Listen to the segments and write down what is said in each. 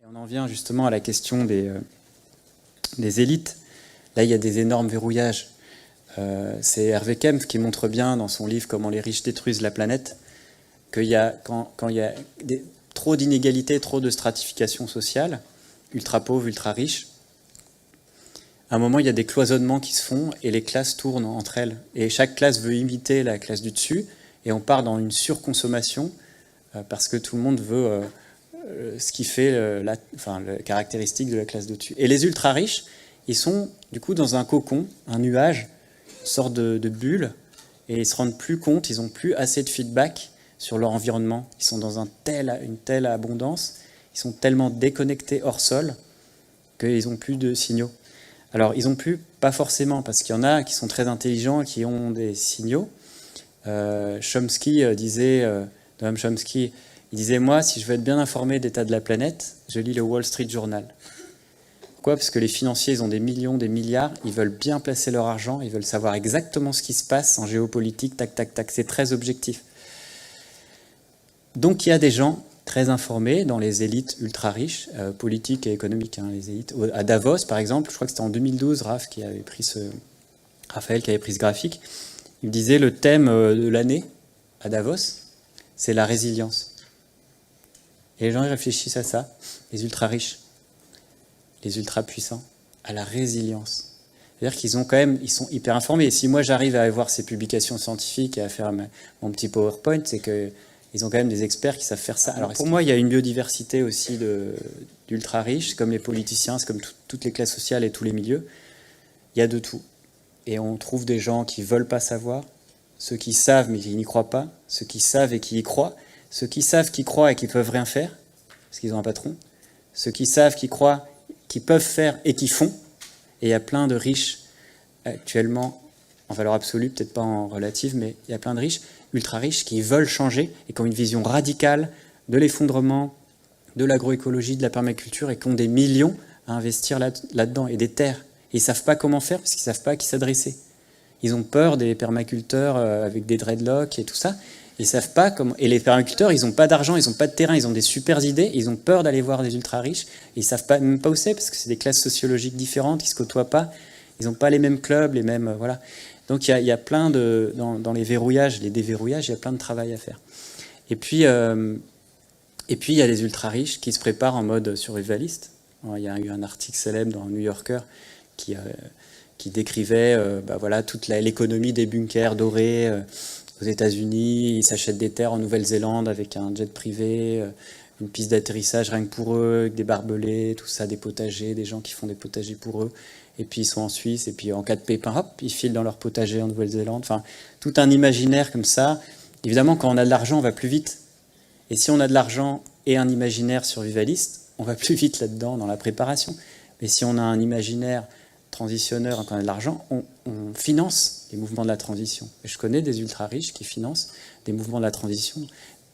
Et on en vient justement à la question des élites. Là, il y a des énormes verrouillages. C'est Hervé Kempf qui montre bien dans son livre « Comment les riches détruisent la planète » qu'il y a, quand il y a trop d'inégalités, trop de stratification sociale, ultra pauvres, ultra riches, à un moment, il y a des cloisonnements qui se font et les classes tournent entre elles. Et chaque classe veut imiter la classe du dessus et on part dans une surconsommation parce que tout le monde veut ce qui fait la caractéristique de la classe d'au-dessus. Et les ultra riches, ils sont du coup dans un cocon, un nuage, une sorte de bulle, et ils se rendent plus compte, ils n'ont plus assez de feedback sur leur environnement. Ils sont dans une telle abondance, ils sont tellement déconnectés hors sol qu'ils n'ont plus de signaux. Alors, ils n'ont plus, pas forcément, parce qu'il y en a qui sont très intelligents et qui ont des signaux. Chomsky disait, Noam Chomsky, il disait, moi, si je veux être bien informé de l'état de la planète, je lis le Wall Street Journal. Pourquoi ? Parce que les financiers, ils ont des millions, des milliards, ils veulent bien placer leur argent, ils veulent savoir exactement ce qui se passe en géopolitique, tac, tac, tac, c'est très objectif. Donc, il y a des gens très informés dans les élites ultra riches, politiques et économiques, les élites. À Davos, par exemple, je crois que c'était en 2012, Raphaël qui avait pris ce graphique, il disait le thème de l'année à Davos, c'est la résilience. Et les gens ils réfléchissent à ça, les ultra riches, les ultra puissants, à la résilience. C'est-à-dire qu'ils ont quand même, ils sont hyper informés. Et si moi j'arrive à avoir ces publications scientifiques et à faire mon petit PowerPoint, c'est que ils ont quand même des experts qui savent faire ça. Alors pour moi, il y a une biodiversité aussi d'ultra riches, comme les politiciens, c'est comme toutes les classes sociales et tous les milieux. Il y a de tout. Et on trouve des gens qui ne veulent pas savoir, ceux qui savent mais qui n'y croient pas, ceux qui savent et qui y croient, ceux qui savent, qui croient et qui ne peuvent rien faire, parce qu'ils ont un patron, ceux qui savent, qui croient, qui peuvent faire et qui font. Et il y a plein de riches actuellement, en valeur absolue, peut-être pas en relative, mais il y a plein de riches, ultra riches, qui veulent changer et qui ont une vision radicale de l'effondrement, de l'agroécologie, de la permaculture et qui ont des millions à investir là-dedans et des terres. Et ils ne savent pas comment faire parce qu'ils ne savent pas à qui s'adresser. Ils ont peur des permaculteurs avec des dreadlocks et tout ça. Ils savent pas comment. Et les permaculteurs, ils n'ont pas d'argent, ils n'ont pas de terrain, ils ont des super idées, ils ont peur d'aller voir des ultra riches. Et ils ne savent pas, même pas où c'est parce que c'est des classes sociologiques différentes, ils ne se côtoient pas. Ils n'ont pas les mêmes clubs, les mêmes. Voilà. Donc il y a plein de. Dans les verrouillages, les déverrouillages, il y a plein de travail à faire. Et puis il y a les ultra riches qui se préparent en mode survivaliste. Il y a eu un article célèbre dans le New Yorker qui décrivait toute l'économie des bunkers dorés aux États-Unis. Ils s'achètent des terres en Nouvelle-Zélande avec un jet privé, une piste d'atterrissage rien que pour eux, avec des barbelés, tout ça, des potagers, des gens qui font des potagers pour eux. Et puis ils sont en Suisse, et puis en cas de pépin, hop, ils filent dans leur potager en Nouvelle-Zélande. Enfin, tout un imaginaire comme ça. Évidemment, quand on a de l'argent, on va plus vite. Et si on a de l'argent et un imaginaire survivaliste, on va plus vite là-dedans, dans la préparation. Mais si on a un imaginaire transitionneur, quand on a de l'argent, on finance les mouvements de la transition. Et je connais des ultra riches qui financent des mouvements de la transition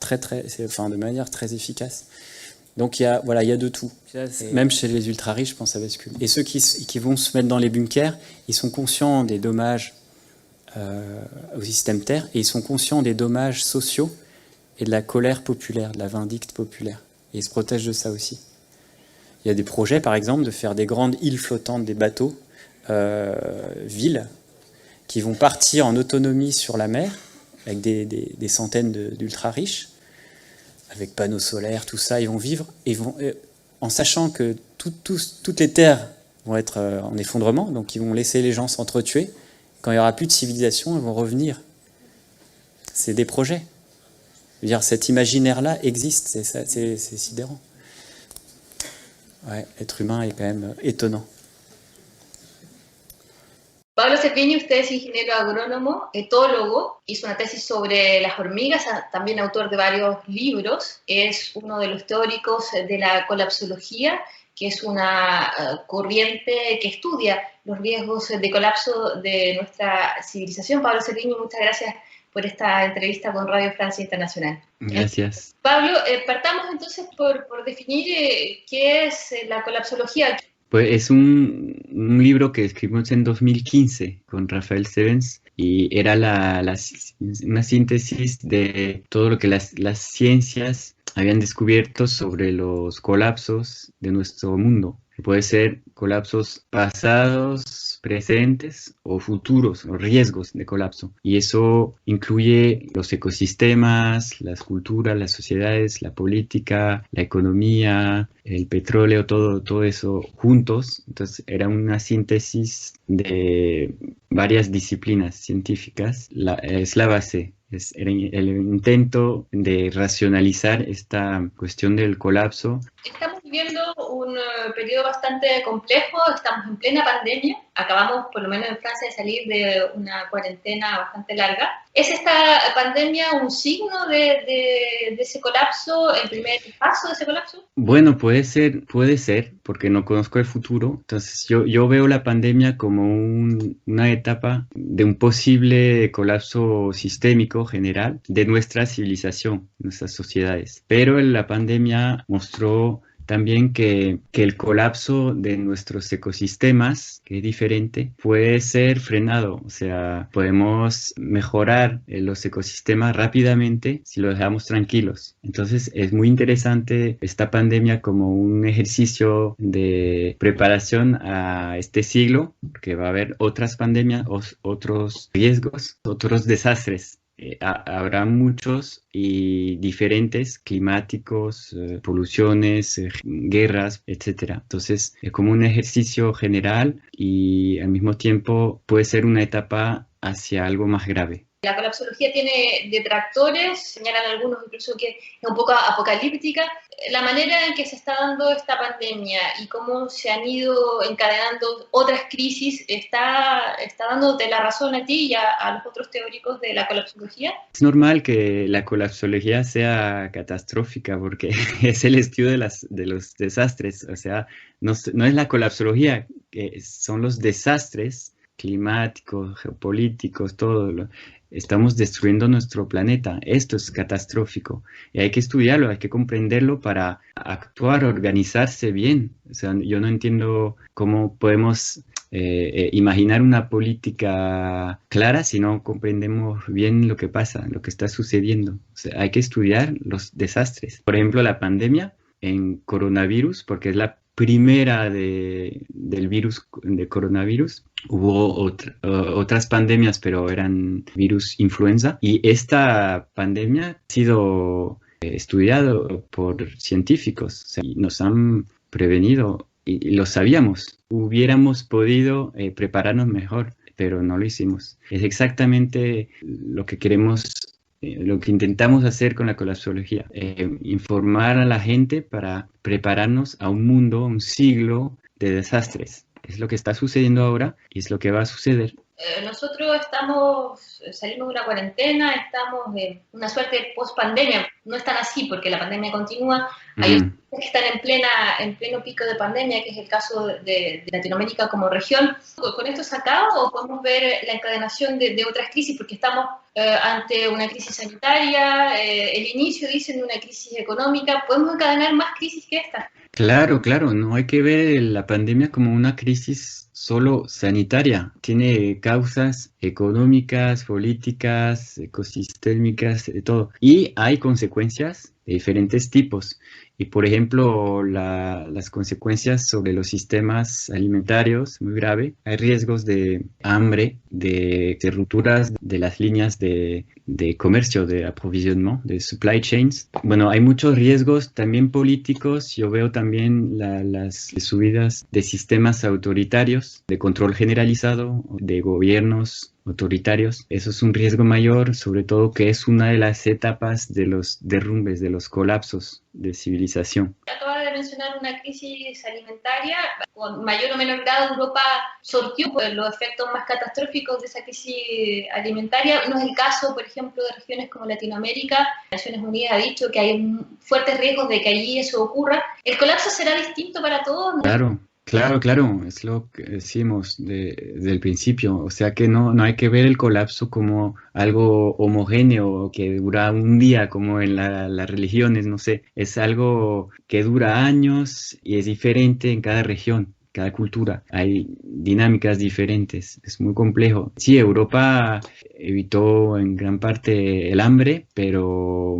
de manière très efficace. Donc il y a de tout. Même chez les ultra riches, je pense, ça bascule. Et ceux qui vont se mettre dans les bunkers, ils sont conscients des dommages au système Terre, et ils sont conscients des dommages sociaux et de la colère populaire, de la vindicte populaire. Et ils se protègent de ça aussi. Il y a des projets, par exemple, de faire des grandes îles flottantes, des bateaux, villes, qui vont partir en autonomie sur la mer, avec des centaines d'ultra riches, avec panneaux solaires, tout ça, ils vont vivre, en sachant que toutes les terres vont être en effondrement, donc ils vont laisser les gens s'entretuer. Quand il n'y aura plus de civilisation, ils vont revenir. C'est des projets. Je veux dire, cet imaginaire-là existe, c'est sidérant. Ouais, être humain est quand même étonnant. Pablo Servini, usted es ingeniero agrónomo, etólogo, hizo una tesis sobre las hormigas, también autor de varios libros, es uno de los teóricos de la colapsología, que es una corriente que estudia los riesgos de colapso de nuestra civilización. Pablo Servini, muchas gracias por esta entrevista con Radio Francia Internacional. Gracias. Pablo, partamos entonces por definir qué es la colapsología. Pues es un libro que escribimos en 2015 con Rafael Stevens y era una síntesis de todo lo que las ciencias habían descubierto sobre los colapsos de nuestro mundo. Puede ser colapsos pasados, presentes o futuros, o riesgos de colapso. Y eso incluye los ecosistemas, las culturas, las sociedades, la política, la economía, el petróleo, todo eso juntos. Entonces era una síntesis de varias disciplinas científicas. Es la base. Es el intento de racionalizar esta cuestión del colapso. Estamos viviendo un periodo bastante complejo, estamos en plena pandemia, acabamos por lo menos en Francia de salir de una cuarentena bastante larga. ¿Es esta pandemia un signo de ese colapso, el primer paso de ese colapso? Bueno, puede ser, porque no conozco el futuro. Entonces yo veo la pandemia como una etapa de un posible colapso sistémico general de nuestra civilización, nuestras sociedades. Pero la pandemia mostró también que el colapso de nuestros ecosistemas, que es diferente, puede ser frenado. O sea, podemos mejorar los ecosistemas rápidamente si los dejamos tranquilos. Entonces es muy interesante esta pandemia como un ejercicio de preparación a este siglo, porque va a haber otras pandemias, otros riesgos, otros desastres. Habrá muchos y diferentes climáticos, poluciones, guerras, etcétera. Entonces, es como un ejercicio general y al mismo tiempo puede ser una etapa hacia algo más grave. La colapsología tiene detractores, señalan algunos incluso que es un poco apocalíptica. La manera en que se está dando esta pandemia y cómo se han ido encadenando otras crisis está dándote la razón a ti y a los otros teóricos de la colapsología. Es normal que la colapsología sea catastrófica porque es el estudio de los desastres. O sea, no es la colapsología, son los desastres climáticos, geopolíticos, todo. Estamos destruyendo nuestro planeta. Esto es catastrófico y hay que estudiarlo, hay que comprenderlo para actuar, organizarse bien. O sea, yo no entiendo cómo podemos imaginar una política clara si no comprendemos bien lo que pasa, lo que está sucediendo. O sea, hay que estudiar los desastres. Por ejemplo, la pandemia en coronavirus, porque es la primera del virus de coronavirus. Hubo otras pandemias, pero eran virus influenza. Y esta pandemia ha sido estudiado por científicos. O sea, nos han prevenido y lo sabíamos. Hubiéramos podido prepararnos mejor, pero no lo hicimos. Es exactamente lo que queremos. Lo que intentamos hacer con la colapsología, informar a la gente para prepararnos a un mundo, un siglo de desastres. Es lo que está sucediendo ahora y es lo que va a suceder. Nosotros salimos de una cuarentena, estamos en una suerte de post-pandemia. No es tan así porque la pandemia continúa. Hay otros que están en pleno pico de pandemia, que es el caso de Latinoamérica como región. ¿Con esto se acaba o podemos ver la encadenación de otras crisis? Porque estamos ante una crisis sanitaria, el inicio, dicen, de una crisis económica. ¿Podemos encadenar más crisis que esta? Claro, no hay que ver la pandemia como una crisis solo sanitaria. Tiene causas económicas, políticas, ecosistémicas, de todo. Y hay consecuencias de diferentes tipos. Y por ejemplo, las consecuencias sobre los sistemas alimentarios, muy grave. Hay riesgos de hambre, de rupturas de las líneas de comercio, de aprovisionamiento, de supply chains. Bueno, hay muchos riesgos también políticos. Yo veo también las subidas de sistemas autoritarios, de control generalizado, de gobiernos autoritarios. Eso es un riesgo mayor, sobre todo que es una de las etapas de los derrumbes, de los colapsos de civilización. Acaba de mencionar una crisis alimentaria. Con mayor o menor grado, Europa sortió los efectos más catastróficos de esa crisis alimentaria. No es el caso, por ejemplo, de regiones como Latinoamérica. Naciones Unidas ha dicho que hay fuertes riesgos de que allí eso ocurra. ¿El colapso será distinto para todos? Claro, es lo que decimos desde el principio, o sea que no hay que ver el colapso como algo homogéneo que dura un día como en las religiones, no sé, es algo que dura años y es diferente en cada región. cada cultura. Hay dinámicas diferentes, es muy complejo. Sí, Europa evitó en gran parte el hambre, pero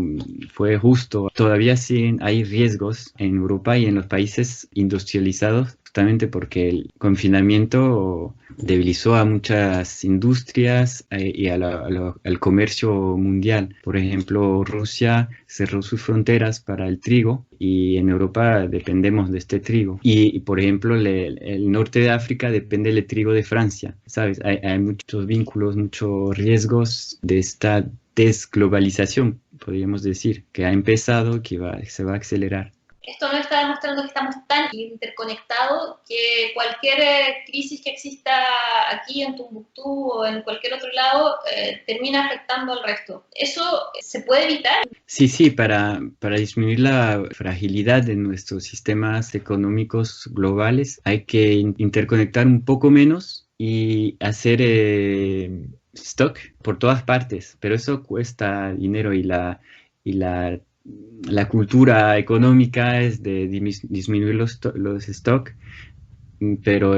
fue justo. Todavía sí hay riesgos en Europa y en los países industrializados, justamente porque el confinamiento debilizó a muchas industrias y al comercio mundial. Por ejemplo, Rusia cerró sus fronteras para el trigo y en Europa dependemos de este trigo. Y por ejemplo, el norte de África depende del trigo de Francia, ¿sabes? Hay muchos vínculos, muchos riesgos de esta desglobalización, podríamos decir, que ha empezado, que se va a acelerar. Esto nos está demostrando que estamos tan interconectados que cualquier crisis que exista aquí en Tombuctú o en cualquier otro lado termina afectando al resto. ¿Eso se puede evitar? Sí, para disminuir la fragilidad de nuestros sistemas económicos globales hay que interconectar un poco menos y hacer stock por todas partes, pero eso cuesta dinero y la cultura económica es de disminuir los stock, pero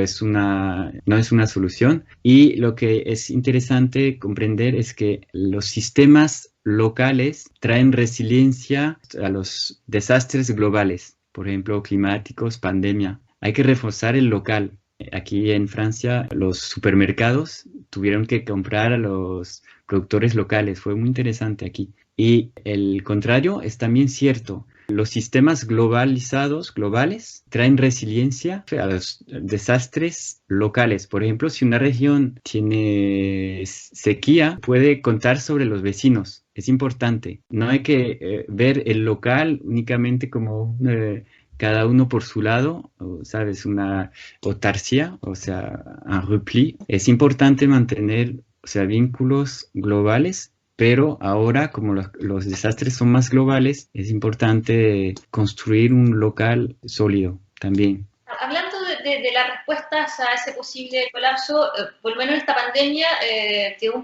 no es una solución. Y lo que es interesante comprender es que los sistemas locales traen resiliencia a los desastres globales, por ejemplo, climáticos, pandemia. Hay que reforzar el local. Aquí en Francia, los supermercados tuvieron que comprar a los productores locales. Fue muy interesante aquí. Y el contrario es también cierto. Los sistemas globales, traen resiliencia a los desastres locales. Por ejemplo, si una región tiene sequía, puede contar sobre los vecinos. Es importante. No hay que ver el local únicamente como cada uno por su lado, ¿sabes? Una autarcia, o sea, un repli. Es importante mantener, o sea, vínculos globales, pero ahora, como los desastres son más globales, es importante construir un local sólido también. Hablando de las respuestas a ese posible colapso, por lo menos esta pandemia quedó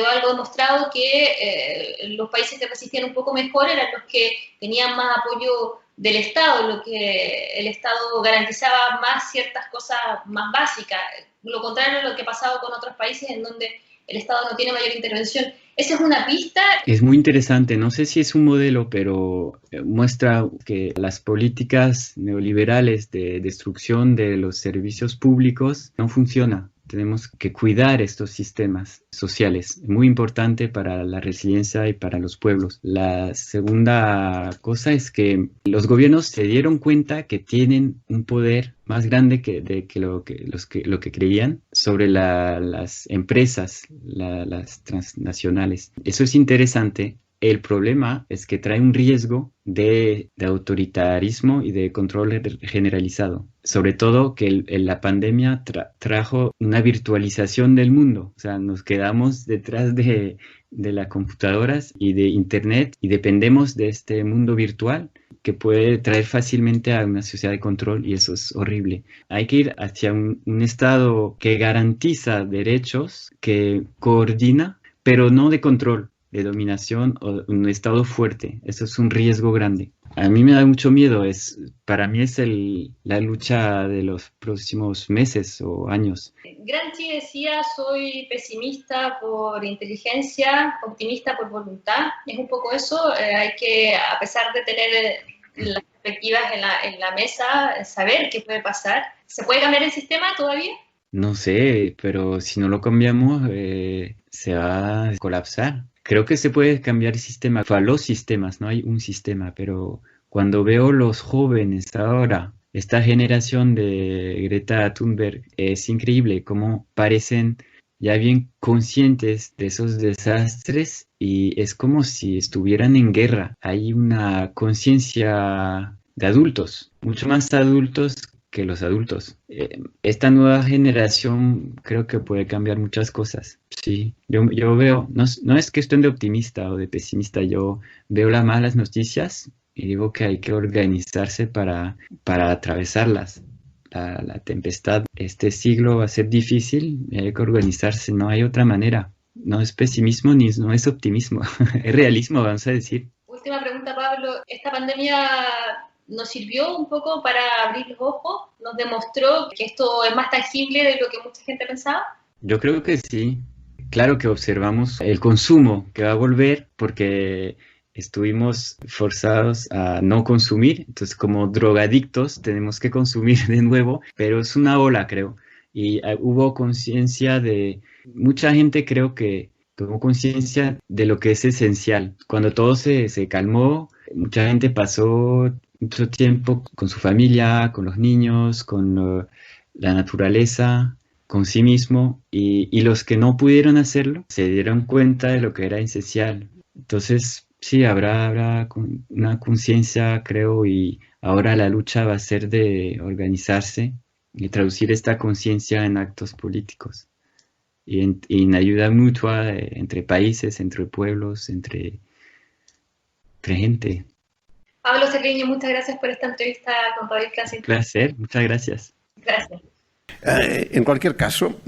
algo demostrado que los países que resistían un poco mejor eran los que tenían más apoyo del Estado, lo que el Estado garantizaba más ciertas cosas más básicas, lo contrario a lo que ha pasado con otros países en donde el Estado no tiene mayor intervención. ¿Esa es una pista? Es muy interesante, no sé si es un modelo, pero muestra que las políticas neoliberales de destrucción de los servicios públicos no funcionan. Tenemos que cuidar estos sistemas sociales, muy importante para la resiliencia y para los pueblos. La segunda cosa es que los gobiernos se dieron cuenta que tienen un poder más grande que lo que creían sobre las empresas, las transnacionales. Eso es interesante. El problema es que trae un riesgo de autoritarismo y de control generalizado. Sobre todo que la pandemia trajo una virtualización del mundo. O sea, nos quedamos detrás de las computadoras y de Internet y dependemos de este mundo virtual que puede traer fácilmente a una sociedad de control y eso es horrible. Hay que ir hacia un Estado que garantiza derechos, que coordina, pero no de control, de dominación o un Estado fuerte. Eso es un riesgo grande. A mí me da mucho miedo. Para mí es la lucha de los próximos meses o años. Gramsci decía, soy pesimista por inteligencia, optimista por voluntad. Es un poco eso. Hay que, a pesar de tener las perspectivas en la mesa, saber qué puede pasar. ¿Se puede cambiar el sistema todavía? No sé, pero si no lo cambiamos, se va a colapsar. Creo que se puede cambiar el sistema, los sistemas, no hay un sistema, pero cuando veo los jóvenes ahora, esta generación de Greta Thunberg, es increíble cómo parecen ya bien conscientes de esos desastres y es como si estuvieran en guerra. Hay una conciencia de adultos, mucho más adultos que los adultos. Esta nueva generación creo que puede cambiar muchas cosas. Sí, yo veo, no es cuestión de optimista o de pesimista, yo veo las malas noticias y digo que hay que organizarse para atravesarlas. La tempestad, este siglo va a ser difícil y hay que organizarse, no hay otra manera. No es pesimismo ni no es optimismo, es realismo, vamos a decir. Última pregunta, Pablo. ¿Esta pandemia nos sirvió un poco para abrir los ojos, nos demostró que esto es más tangible de lo que mucha gente pensaba. Yo creo que sí. Claro que observamos el consumo que va a volver porque estuvimos forzados a no consumir, entonces como drogadictos tenemos que consumir de nuevo, pero es una ola, creo. Y hubo conciencia de, mucha gente creo que tomó conciencia de lo que es esencial. Cuando todo se calmó, mucha gente pasó mucho tiempo con su familia, con los niños, con la naturaleza, con sí mismo, y los que no pudieron hacerlo se dieron cuenta de lo que era esencial. Entonces, sí, habrá una conciencia, creo, y ahora la lucha va a ser de organizarse y traducir esta conciencia en actos políticos y en ayuda mutua entre países, entre pueblos, entre gente. Pablo Cerviño, muchas gracias por esta entrevista con Radio Clase. Un placer, muchas gracias. Gracias. En cualquier caso,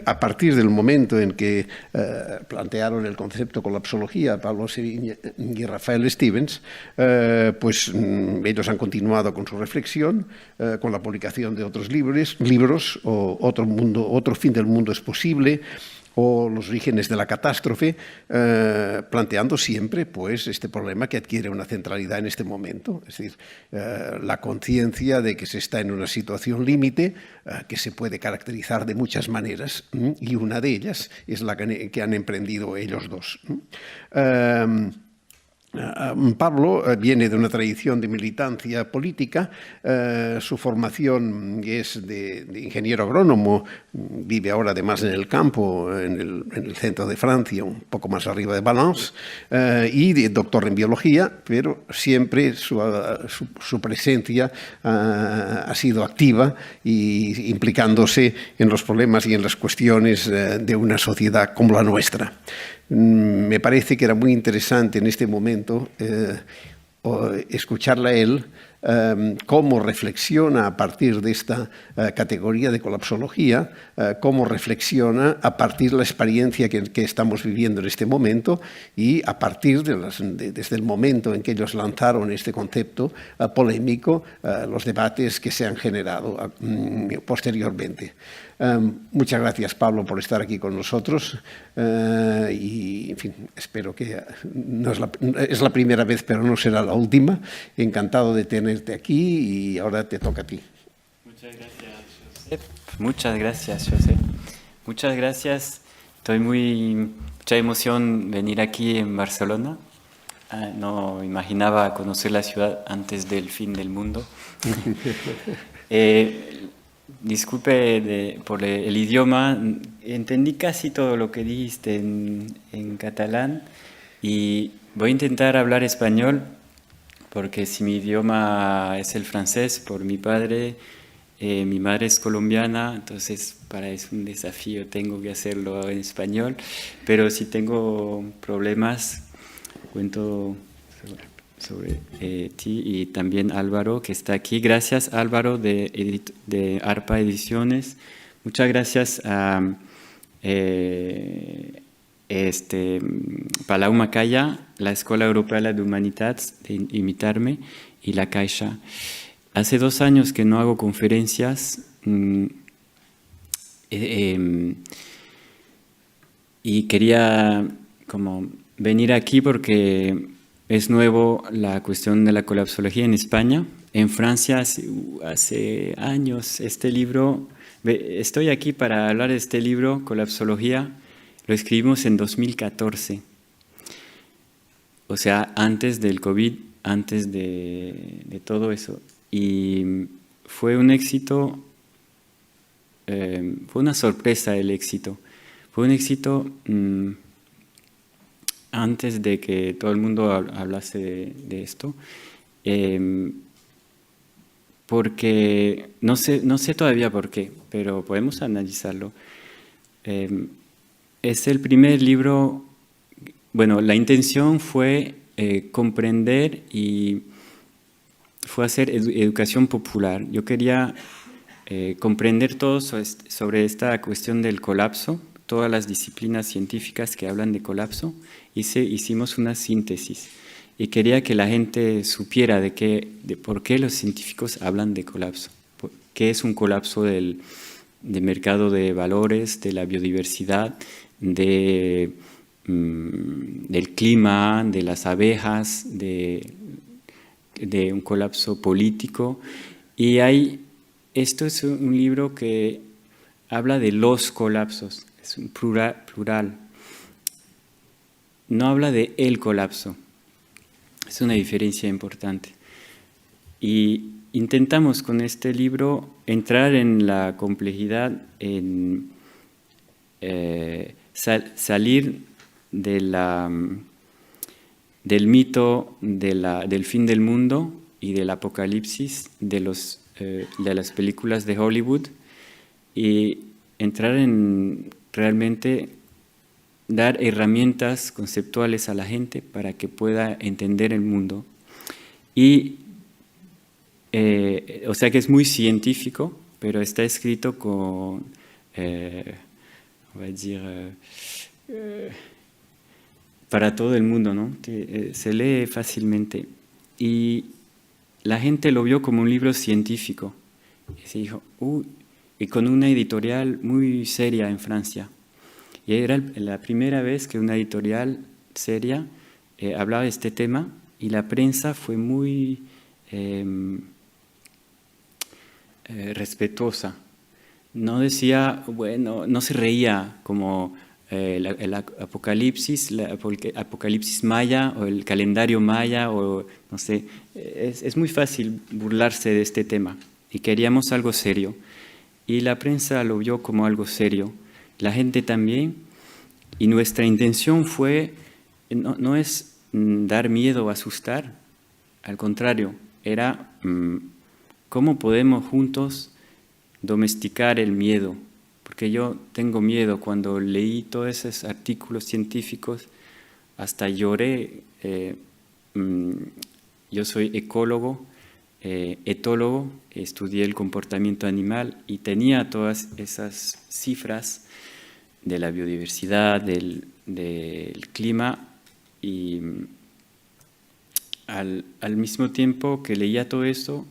a partir del momento en que plantearon el concepto colapsología Pablo Cerviño y Rafael Stevens, pues ellos han continuado con su reflexión, con la publicación de otros libros o otro fin del mundo es posible, o los orígenes de la catástrofe, planteando siempre pues, este problema que adquiere una centralidad en este momento, es decir, la conciencia de que se está en una situación límite que se puede caracterizar de muchas maneras, y una de ellas es la que han emprendido ellos dos. Pablo viene de una tradición de militancia política, su formación es de ingeniero agrónomo, vive ahora además en el campo, en el centro de Francia, un poco más arriba de Valence, y de doctor en biología, pero siempre su presencia ha sido activa y implicándose en los problemas y en las cuestiones de una sociedad como la nuestra. Me parece que era muy interesante en este momento escucharle a él cómo reflexiona a partir de esta categoría de colapsología, cómo reflexiona a partir de la experiencia que estamos viviendo en este momento y a partir desde el momento en que ellos lanzaron este concepto polémico, los debates que se han generado posteriormente. Muchas gracias, Pablo, por estar aquí con nosotros y, en fin, espero que no es la primera vez, pero no será la última. Encantado de tenerte aquí y ahora te toca a ti. Muchas gracias, Josep. Muchas gracias, Josep. Muchas gracias. Estoy mucha emoción venir aquí en Barcelona. No imaginaba conocer la ciudad antes del fin del mundo. Disculpe por el idioma, entendí casi todo lo que dijiste en catalán y voy a intentar hablar español porque si mi idioma es el francés por mi padre, mi madre es colombiana, entonces para es un desafío, tengo que hacerlo en español, pero si tengo problemas, cuento sobre ti y también Álvaro que está aquí. Gracias Álvaro de ARPA Ediciones. Muchas gracias a Palau Macaya, la Escuela Europea de Humanitats, de invitarme, y la Caixa. Hace 2 años que no hago conferencias y quería como venir aquí porque es nuevo la cuestión de la colapsología en España. En Francia hace años este libro, estoy aquí para hablar de este libro, Colapsología, lo escribimos en 2014. O sea, antes del COVID, antes de todo eso. Y fue un éxito, fue una sorpresa el éxito. Fue un éxito antes de que todo el mundo hablase de esto, porque no sé todavía por qué, pero podemos analizarlo. Es el primer libro, bueno, la intención fue comprender y fue hacer educación popular. Yo quería comprender todo sobre esta cuestión del colapso, todas las disciplinas científicas que hablan de colapso, hicimos una síntesis. y quería que la gente supiera de por qué los científicos hablan de colapso. ¿Qué es un colapso del mercado de valores, de la biodiversidad, del clima, de las abejas, de un colapso político? Y esto es un libro que habla de los colapsos, es un plural. No habla de el colapso. Es una diferencia importante. Y intentamos con este libro entrar en la complejidad, en salir del mito del fin del mundo y del apocalipsis de las películas de Hollywood y entrar en realmente dar herramientas conceptuales a la gente para que pueda entender el mundo. Y, o sea que es muy científico, pero está escrito con, voy a decir, para todo el mundo, ¿no? Se lee fácilmente. Y la gente lo vio como un libro científico. Y se dijo, y con una editorial muy seria en Francia. Y era la primera vez que una editorial seria hablaba de este tema y la prensa fue muy respetuosa. No decía, bueno, no se reía como el apocalipsis maya o el calendario maya o no sé. Es muy fácil burlarse de este tema y queríamos algo serio. Y la prensa lo vio como algo serio. La gente también, y nuestra intención no es dar miedo o asustar, al contrario, era cómo podemos juntos domesticar el miedo, porque yo tengo miedo. Cuando leí todos esos artículos científicos, hasta lloré. Yo soy ecólogo, etólogo, estudié el comportamiento animal y tenía todas esas cifras de la biodiversidad, del clima, y al mismo tiempo que leía todo esto,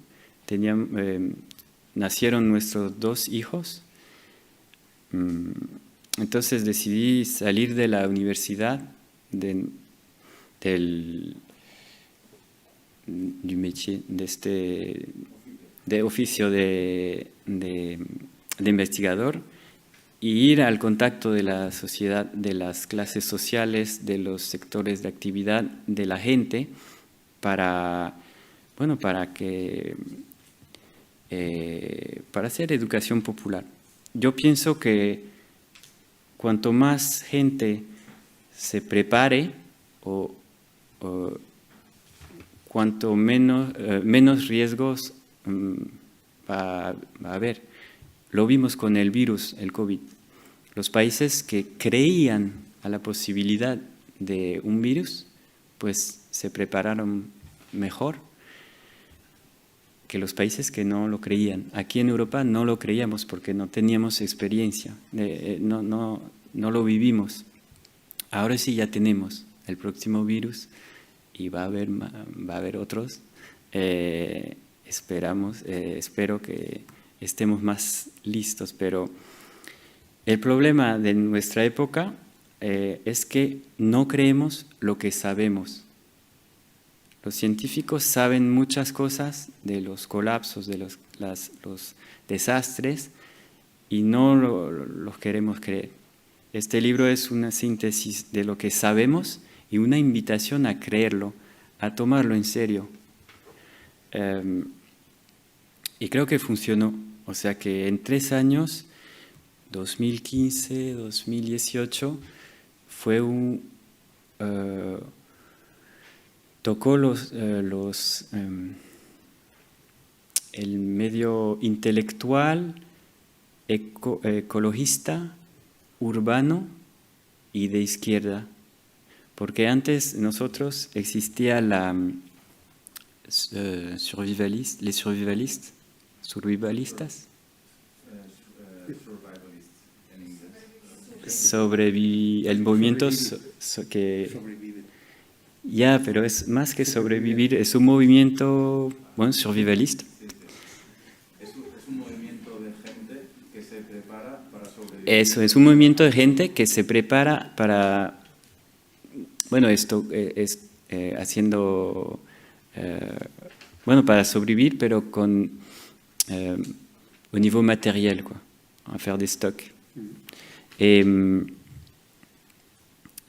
nacieron nuestros 2 hijos. Entonces decidí salir de la universidad, du métier, de oficio de investigador, y ir al contacto de la sociedad, de las clases sociales, de los sectores de actividad, de la gente, para hacer educación popular. Yo pienso que cuanto más gente se prepare o cuanto menos riesgos va a haber. Lo vimos con el virus, el COVID. Los países que creían a la posibilidad de un virus, pues se prepararon mejor que los países que no lo creían. Aquí en Europa no lo creíamos porque no teníamos experiencia, no lo vivimos. Ahora sí ya tenemos el próximo virus y va a haber otros. Espero que estemos más listos, pero el problema de nuestra época es que no creemos lo que sabemos. Los científicos saben muchas cosas de los colapsos, de los desastres, y no los queremos creer. Este libro es una síntesis de lo que sabemos y una invitación a creerlo, a tomarlo en serio. Y creo que funcionó. O sea que en 3 años, 2015, 2018, tocó el medio intelectual, ecologista, urbano y de izquierda. Porque antes nosotros existía les survivalistas. El movimiento Ya, pero es más que sobrevivir, es un movimiento, bueno, survivalista. Es un movimiento de gente que se prepara para sobrevivir. Eso, es un movimiento de gente que se prepara para, bueno, esto es haciendo, bueno, para sobrevivir, pero con au niveau matériel, quoi, a faire des stocks.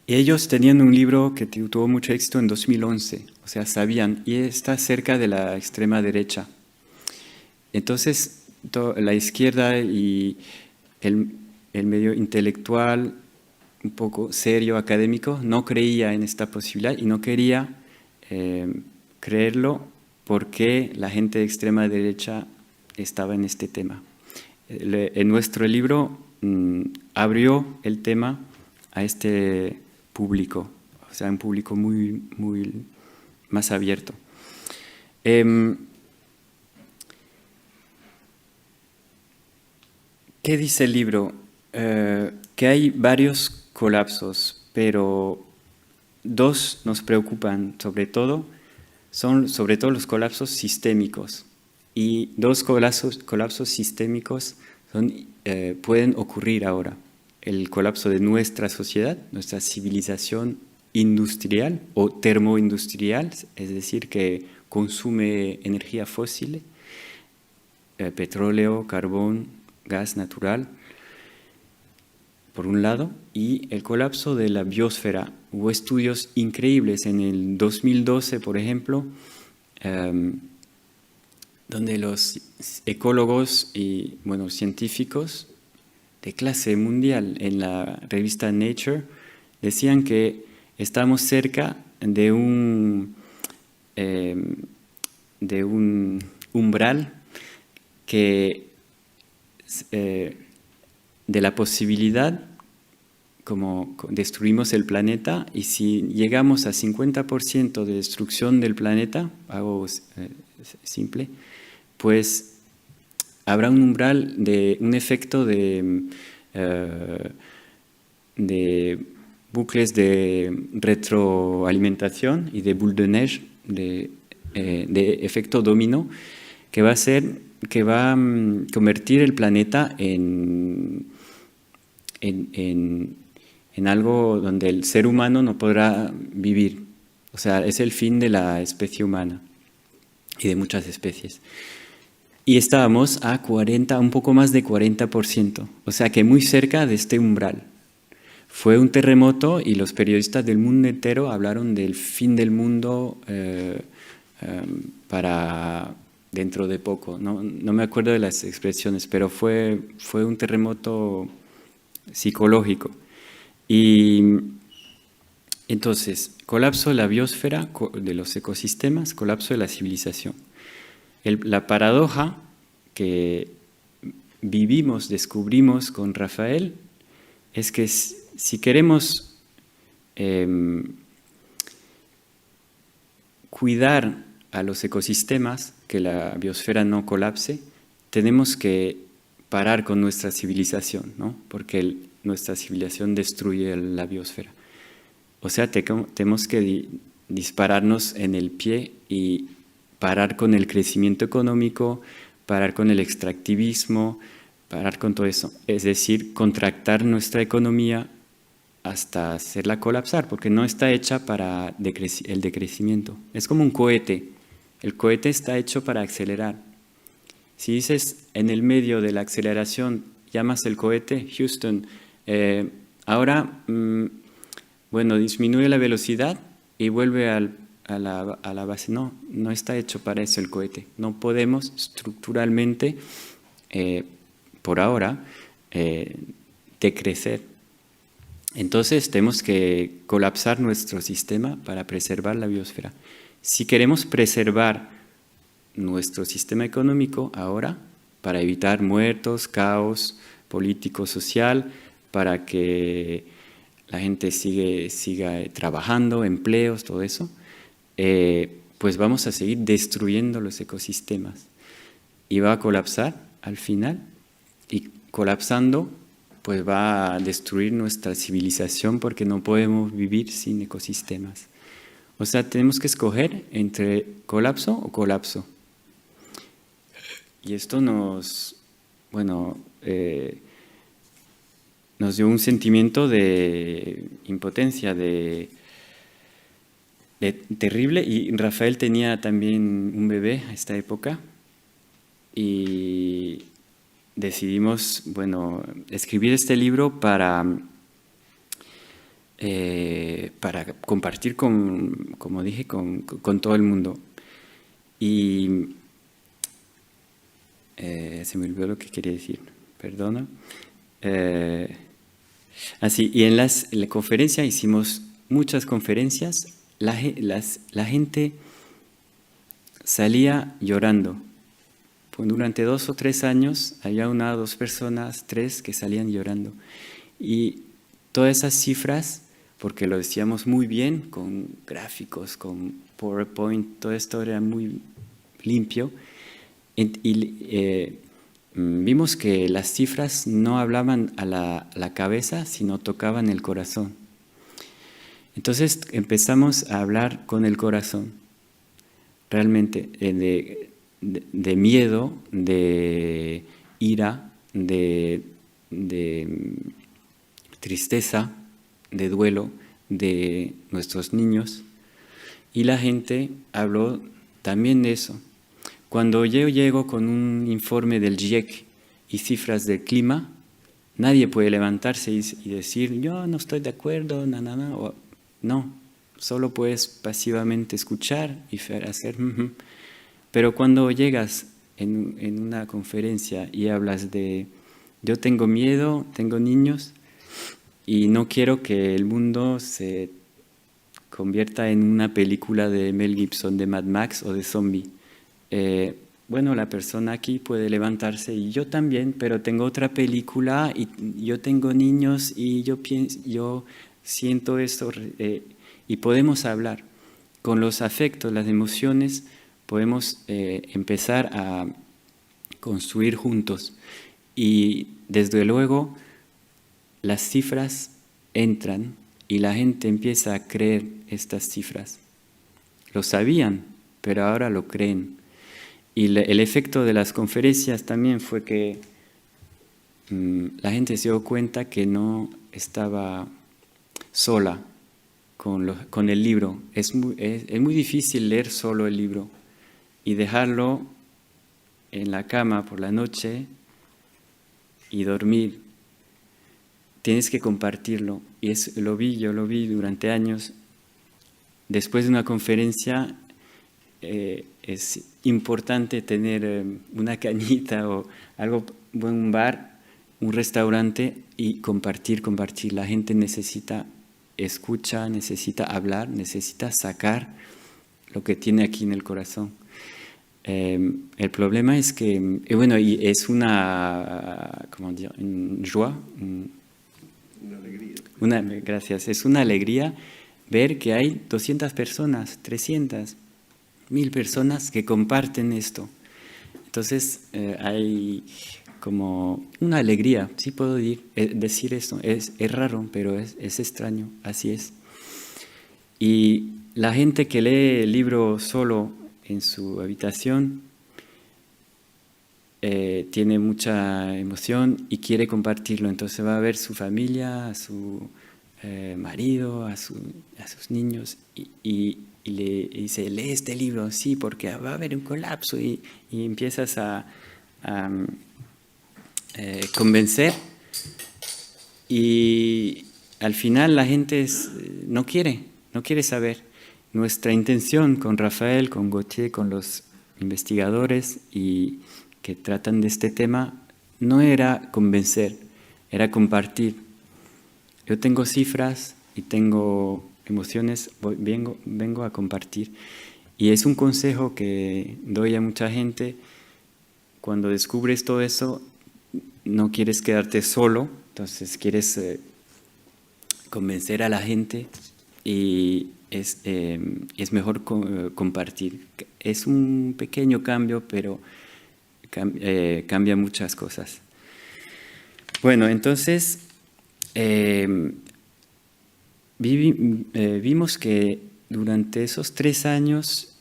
Ellos tenían un libro que tuvo mucho éxito en 2011, o sea, sabían, y está cerca de la extrema derecha. Entonces, la izquierda y el medio intelectual, un poco serio, académico, no creía en esta posibilidad y no quería creerlo porque la gente de extrema derecha estaba en este tema. En nuestro libro abrió el tema a este público, o sea, un público muy, muy más abierto. ¿Qué dice el libro? Que hay varios colapsos, pero dos nos preocupan sobre todo, son sobre todo los colapsos sistémicos. Y dos colapsos sistémicos pueden ocurrir ahora. El colapso de nuestra sociedad, nuestra civilización industrial o termoindustrial, es decir, que consume energía fósil, petróleo, carbón, gas natural, por un lado, y el colapso de la biosfera. Hubo estudios increíbles en el 2012, por ejemplo, donde los ecólogos y científicos de clase mundial en la revista Nature decían que estamos cerca de un umbral que de la posibilidad, como destruimos el planeta, y si llegamos a 50% de destrucción del planeta, algo simple, pues habrá un umbral de un efecto de bucles de retroalimentación y de boule de neige, de efecto dominó, que va a convertir el planeta en algo donde el ser humano no podrá vivir. O sea, es el fin de la especie humana y de muchas especies. Y estábamos a un poco más de 40%, o sea que muy cerca de este umbral. Fue un terremoto y los periodistas del mundo entero hablaron del fin del mundo para dentro de poco. No me acuerdo de las expresiones, pero fue un terremoto psicológico. Y entonces, colapso de la biosfera, de los ecosistemas, colapso de la civilización. La paradoja que descubrimos con Rafael, es que si queremos cuidar a los ecosistemas, que la biosfera no colapse, tenemos que parar con nuestra civilización, ¿no? Porque nuestra civilización destruye la biosfera. O sea, tenemos que dispararnos en el pie y parar con el crecimiento económico, parar con el extractivismo, parar con todo eso. Es decir, contractar nuestra economía hasta hacerla colapsar, porque no está hecha para el decrecimiento. Es como un cohete. El cohete está hecho para acelerar. Si dices en el medio de la aceleración, llamas el cohete, Houston, ahora, disminuye la velocidad y vuelve a la base. No está hecho para eso el cohete. No podemos estructuralmente, por ahora, decrecer. Entonces tenemos que colapsar nuestro sistema para preservar la biosfera. Si queremos preservar nuestro sistema económico ahora, para evitar muertos, caos político, social, para que la gente siga trabajando, empleos, todo eso, pues vamos a seguir destruyendo los ecosistemas. Y va a colapsar al final, y colapsando, pues va a destruir nuestra civilización porque no podemos vivir sin ecosistemas. O sea, tenemos que escoger entre colapso o colapso. Y esto nos dio un sentimiento de impotencia, de terrible. Y Rafael tenía también un bebé a esta época y decidimos, escribir este libro para compartir como dije, con todo el mundo. Y se me olvidó lo que quería decir, perdona. Y en la conferencia hicimos muchas conferencias. La gente salía llorando. Durante 2 o 3 años había 1 o 2 personas, 3 que salían llorando. Y todas esas cifras, porque lo decíamos muy bien, con gráficos, con PowerPoint, todo esto era muy limpio. Vimos que las cifras no hablaban a la cabeza, sino tocaban el corazón. Entonces empezamos a hablar con el corazón, realmente, de miedo, de ira, de tristeza, de duelo de nuestros niños. Y la gente habló también de eso. Cuando yo llego con un informe del GIEC y cifras del clima, nadie puede levantarse y decir, yo no estoy de acuerdo, no, solo puedes pasivamente escuchar y hacer. Pero cuando llegas en una conferencia y hablas de, yo tengo miedo, tengo niños y no quiero que el mundo se convierta en una película de Mel Gibson, de Mad Max o de zombie. La persona aquí puede levantarse y yo también, pero tengo otra película y yo tengo niños y yo siento esto y podemos hablar. Con los afectos, las emociones, podemos empezar a construir juntos. Y desde luego las cifras entran y la gente empieza a creer estas cifras. Lo sabían, pero ahora lo creen. Y el efecto de las conferencias también fue que la gente se dio cuenta que no estaba sola con el libro. Es muy difícil leer solo el libro y dejarlo en la cama por la noche y dormir. Tienes que compartirlo. Y yo lo vi durante años. Después de una conferencia, es importante tener una cañita o algo, un bar, un restaurante y compartir. La gente necesita escuchar, necesita hablar, necesita sacar lo que tiene aquí en el corazón. El problema es que, y es una, joie, una alegría. Gracias, es una alegría ver que hay 200 personas, 300, 1000 personas que comparten esto. Entonces hay como una alegría, sí puedo decir esto, es raro, pero es extraño, así es. Y la gente que lee el libro solo en su habitación tiene mucha emoción y quiere compartirlo, entonces va a ver su familia, a su marido, a sus niños y le dice, lee este libro, sí, porque va a haber un colapso y empiezas a convencer y al final la gente no quiere saber. Nuestra intención con Rafael, con Gautier, con los investigadores y que tratan de este tema no era convencer, era compartir. Yo tengo cifras y tengo emociones, vengo a compartir. Y es un consejo que doy a mucha gente. Cuando descubres todo eso, no quieres quedarte solo, entonces quieres convencer a la gente y es mejor compartir. Es un pequeño cambio, pero cambia muchas cosas. Bueno, entonces vimos que durante esos 3 años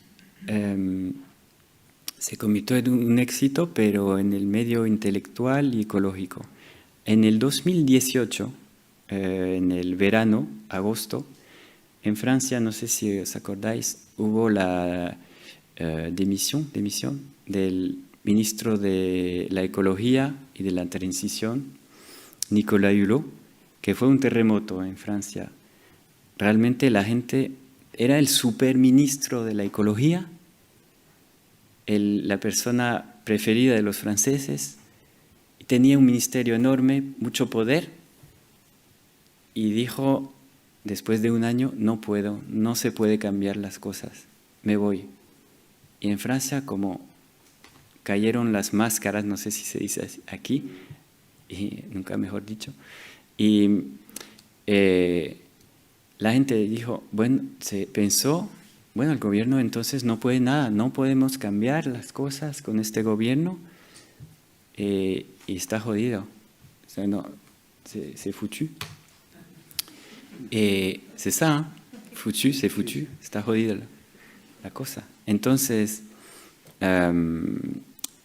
se convirtió en un éxito, pero en el medio intelectual y ecológico. En el 2018, en el verano, agosto, en Francia, no sé si os acordáis, hubo la dimisión del ministro de la Ecología y de la Transición, Nicolas Hulot, que fue un terremoto en Francia. Realmente la gente era el superministro de la ecología, la persona preferida de los franceses, y tenía un ministerio enorme, mucho poder, y dijo, después de un año, no puedo, no se puede cambiar las cosas, me voy. Y en Francia, como cayeron las máscaras, no sé si se dice así, aquí, y nunca mejor dicho, y la gente dijo, bueno, se pensó, bueno, el gobierno entonces no puede nada, no podemos cambiar las cosas con este gobierno, y está jodido, o sea, no, c'est foutu. C'est ça, hein? Foutu, c'est foutu, está jodida la cosa. Entonces,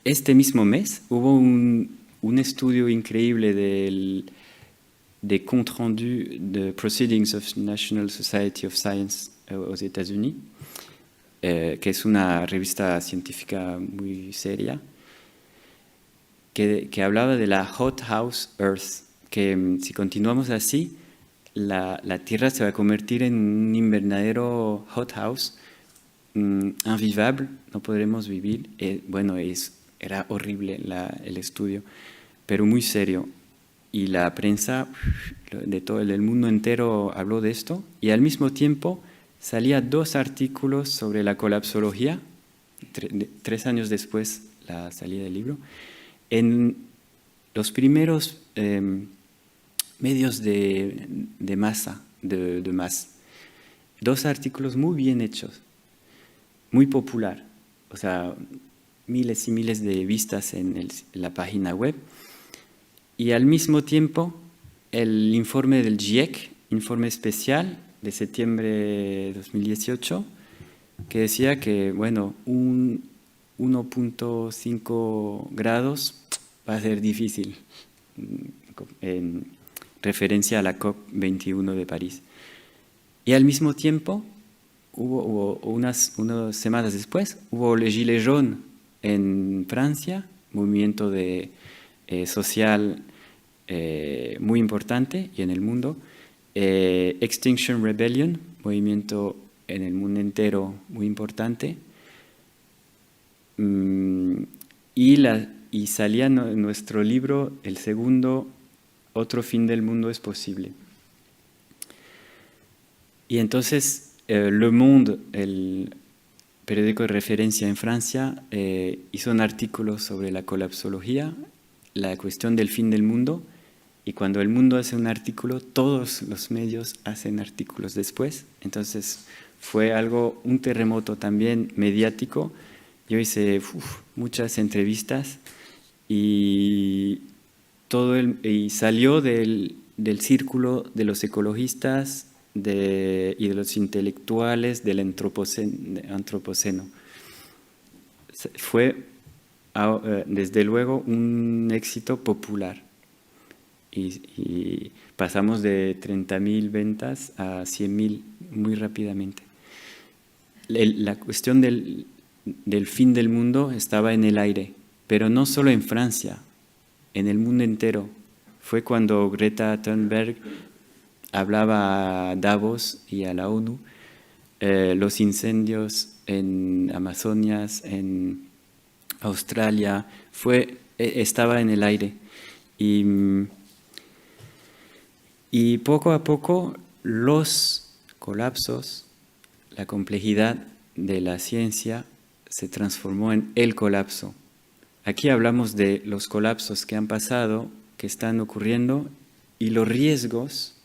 este mismo mes hubo un estudio increíble de compte rendu de Proceedings of National Society of Science aux États-Unis, que es una revista científica muy seria, que hablaba de la hothouse Earth, que si continuamos así, la Tierra se va a convertir en un invernadero hothouse, invivable, no podremos vivir. Bueno, era horrible el estudio, pero muy serio. Y la prensa de todo el mundo entero habló de esto, y al mismo tiempo salían 2 artículos sobre la colapsología, 3 años después la salida del libro, en los primeros medios de masa, de más. 2 artículos muy bien hechos, muy popular, o sea, miles y miles de vistas en la página web. Y al mismo tiempo, el informe del GIEC, informe especial de septiembre de 2018, que decía que, bueno, un 1.5 grados va a ser difícil, en referencia a la COP21 de París. Y al mismo tiempo, hubo unas semanas después, hubo les Gilets jaunes en Francia, movimiento social muy importante y en el mundo, Extinction Rebellion, movimiento en el mundo entero muy importante, y salía nuestro libro, el segundo, Otro fin del mundo es posible. Y entonces Le Monde, el periódico de referencia en Francia, hizo un artículo sobre la colapsología, la cuestión del fin del mundo, y cuando el mundo hace un artículo, todos los medios hacen artículos después. Entonces fue un terremoto también mediático. Yo hice muchas entrevistas y salió del círculo de los ecologistas y de los intelectuales del antropoceno. Fue desde luego un éxito popular y pasamos de 30.000 ventas a 100.000 muy rápidamente. La cuestión del fin del mundo estaba en el aire, pero no solo en Francia, en el mundo entero. Fue cuando Greta Thunberg hablaba a Davos y a la ONU, los incendios en Amazonas, en Australia, estaba en el aire. Y poco a poco los colapsos, la complejidad de la ciencia se transformó en el colapso. Aquí hablamos de los colapsos que han pasado, que están ocurriendo, y los riesgos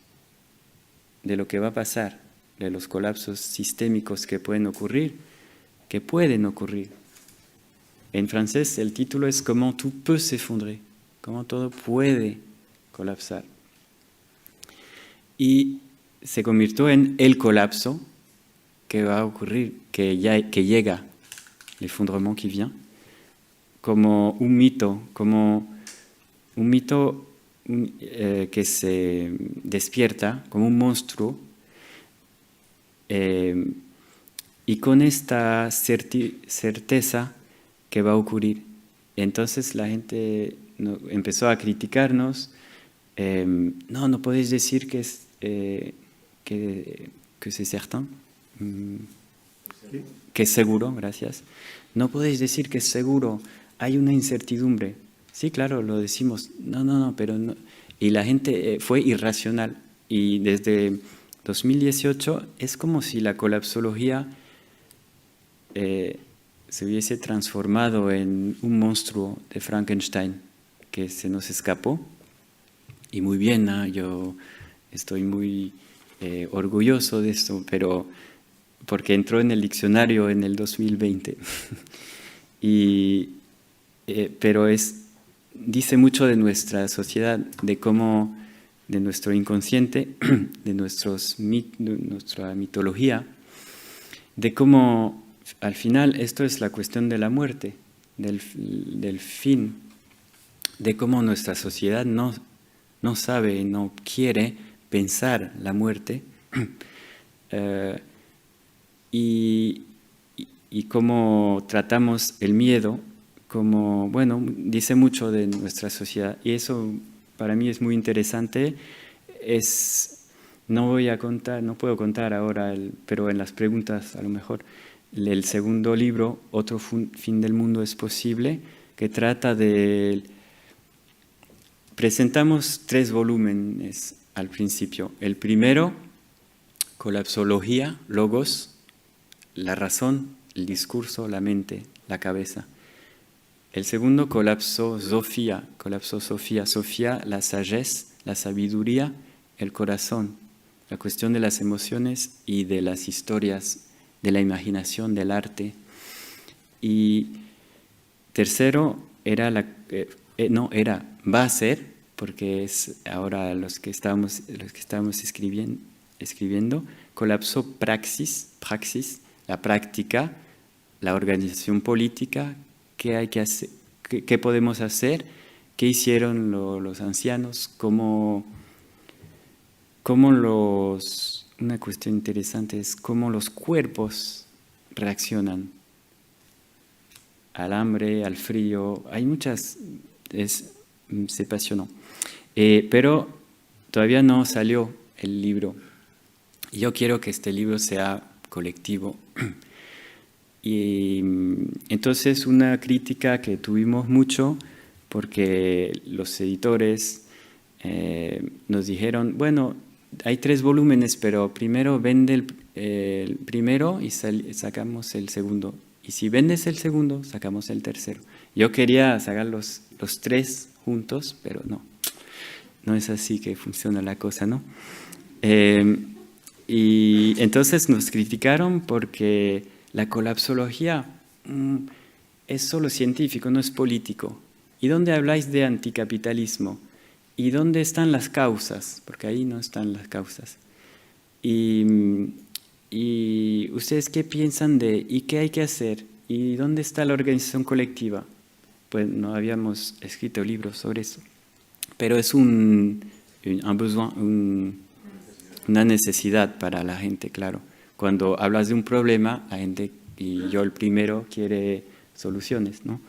de lo que va a pasar, de los colapsos sistémicos que pueden ocurrir. En francés el título es Comment tout peut s'effondrer, cómo todo puede colapsar. Y se convirtió en el colapso, que va a ocurrir, que llega, el effondrement qui vient, como un mito que se despierta como un monstruo, y con esta certeza que va a ocurrir. Entonces la gente empezó a criticarnos. No podéis decir que c'est certain, que es seguro, gracias. No podéis decir que es seguro, hay una incertidumbre. Sí, claro, lo decimos. No, pero no. Y la gente fue irracional. Y desde 2018 es como si la colapsología se hubiese transformado en un monstruo de Frankenstein que se nos escapó. Y muy bien, ¿no? Yo estoy muy orgulloso de esto, pero porque entró en el diccionario en el 2020. Pero dice mucho de nuestra sociedad, de nuestro inconsciente, de nuestra mitología, de cómo al final esto es la cuestión de la muerte, del fin, de cómo nuestra sociedad no sabe, no quiere pensar la muerte, y cómo tratamos el miedo, como, bueno, dice mucho de nuestra sociedad, y eso para mí es muy interesante. No puedo contar ahora, pero en las preguntas a lo mejor, el segundo libro, Otro fin del mundo es posible, que trata presentamos 3 volúmenes al principio. El primero, colapsología, logos, la razón, el discurso, la mente, la cabeza. El segundo, colapsosofía, Sofía, la sagesse, la sabiduría, el corazón, la cuestión de las emociones y de las historias, de la imaginación, del arte. Y tercero, va a ser, porque es ahora los que estamos escribiendo, colapso praxis, la práctica, la organización política, qué hay que hacer, qué podemos hacer, qué hicieron los ancianos, una cuestión interesante es cómo los cuerpos reaccionan al hambre, al frío. Hay muchas, se apasionó. Pero todavía no salió el libro. Yo quiero que este libro sea colectivo. Y entonces una crítica que tuvimos mucho, porque los editores nos dijeron, bueno, hay 3 volúmenes, pero primero vende el primero y sacamos el segundo. Y si vendes el segundo, sacamos el tercero. Yo quería sacar los 3 juntos, pero no es así que funciona la cosa, ¿no? Y entonces nos criticaron porque la colapsología es solo científico, no es político. ¿Y dónde habláis de anticapitalismo? ¿Y dónde están las causas? Porque ahí no están las causas. ¿Y ustedes qué piensan y qué hay que hacer? ¿Y dónde está la organización colectiva? Pues no habíamos escrito libros sobre eso. Pero es un besoin, una necesidad para la gente, claro. Cuando hablas de un problema, la gente, y yo el primero, quiere soluciones, ¿no?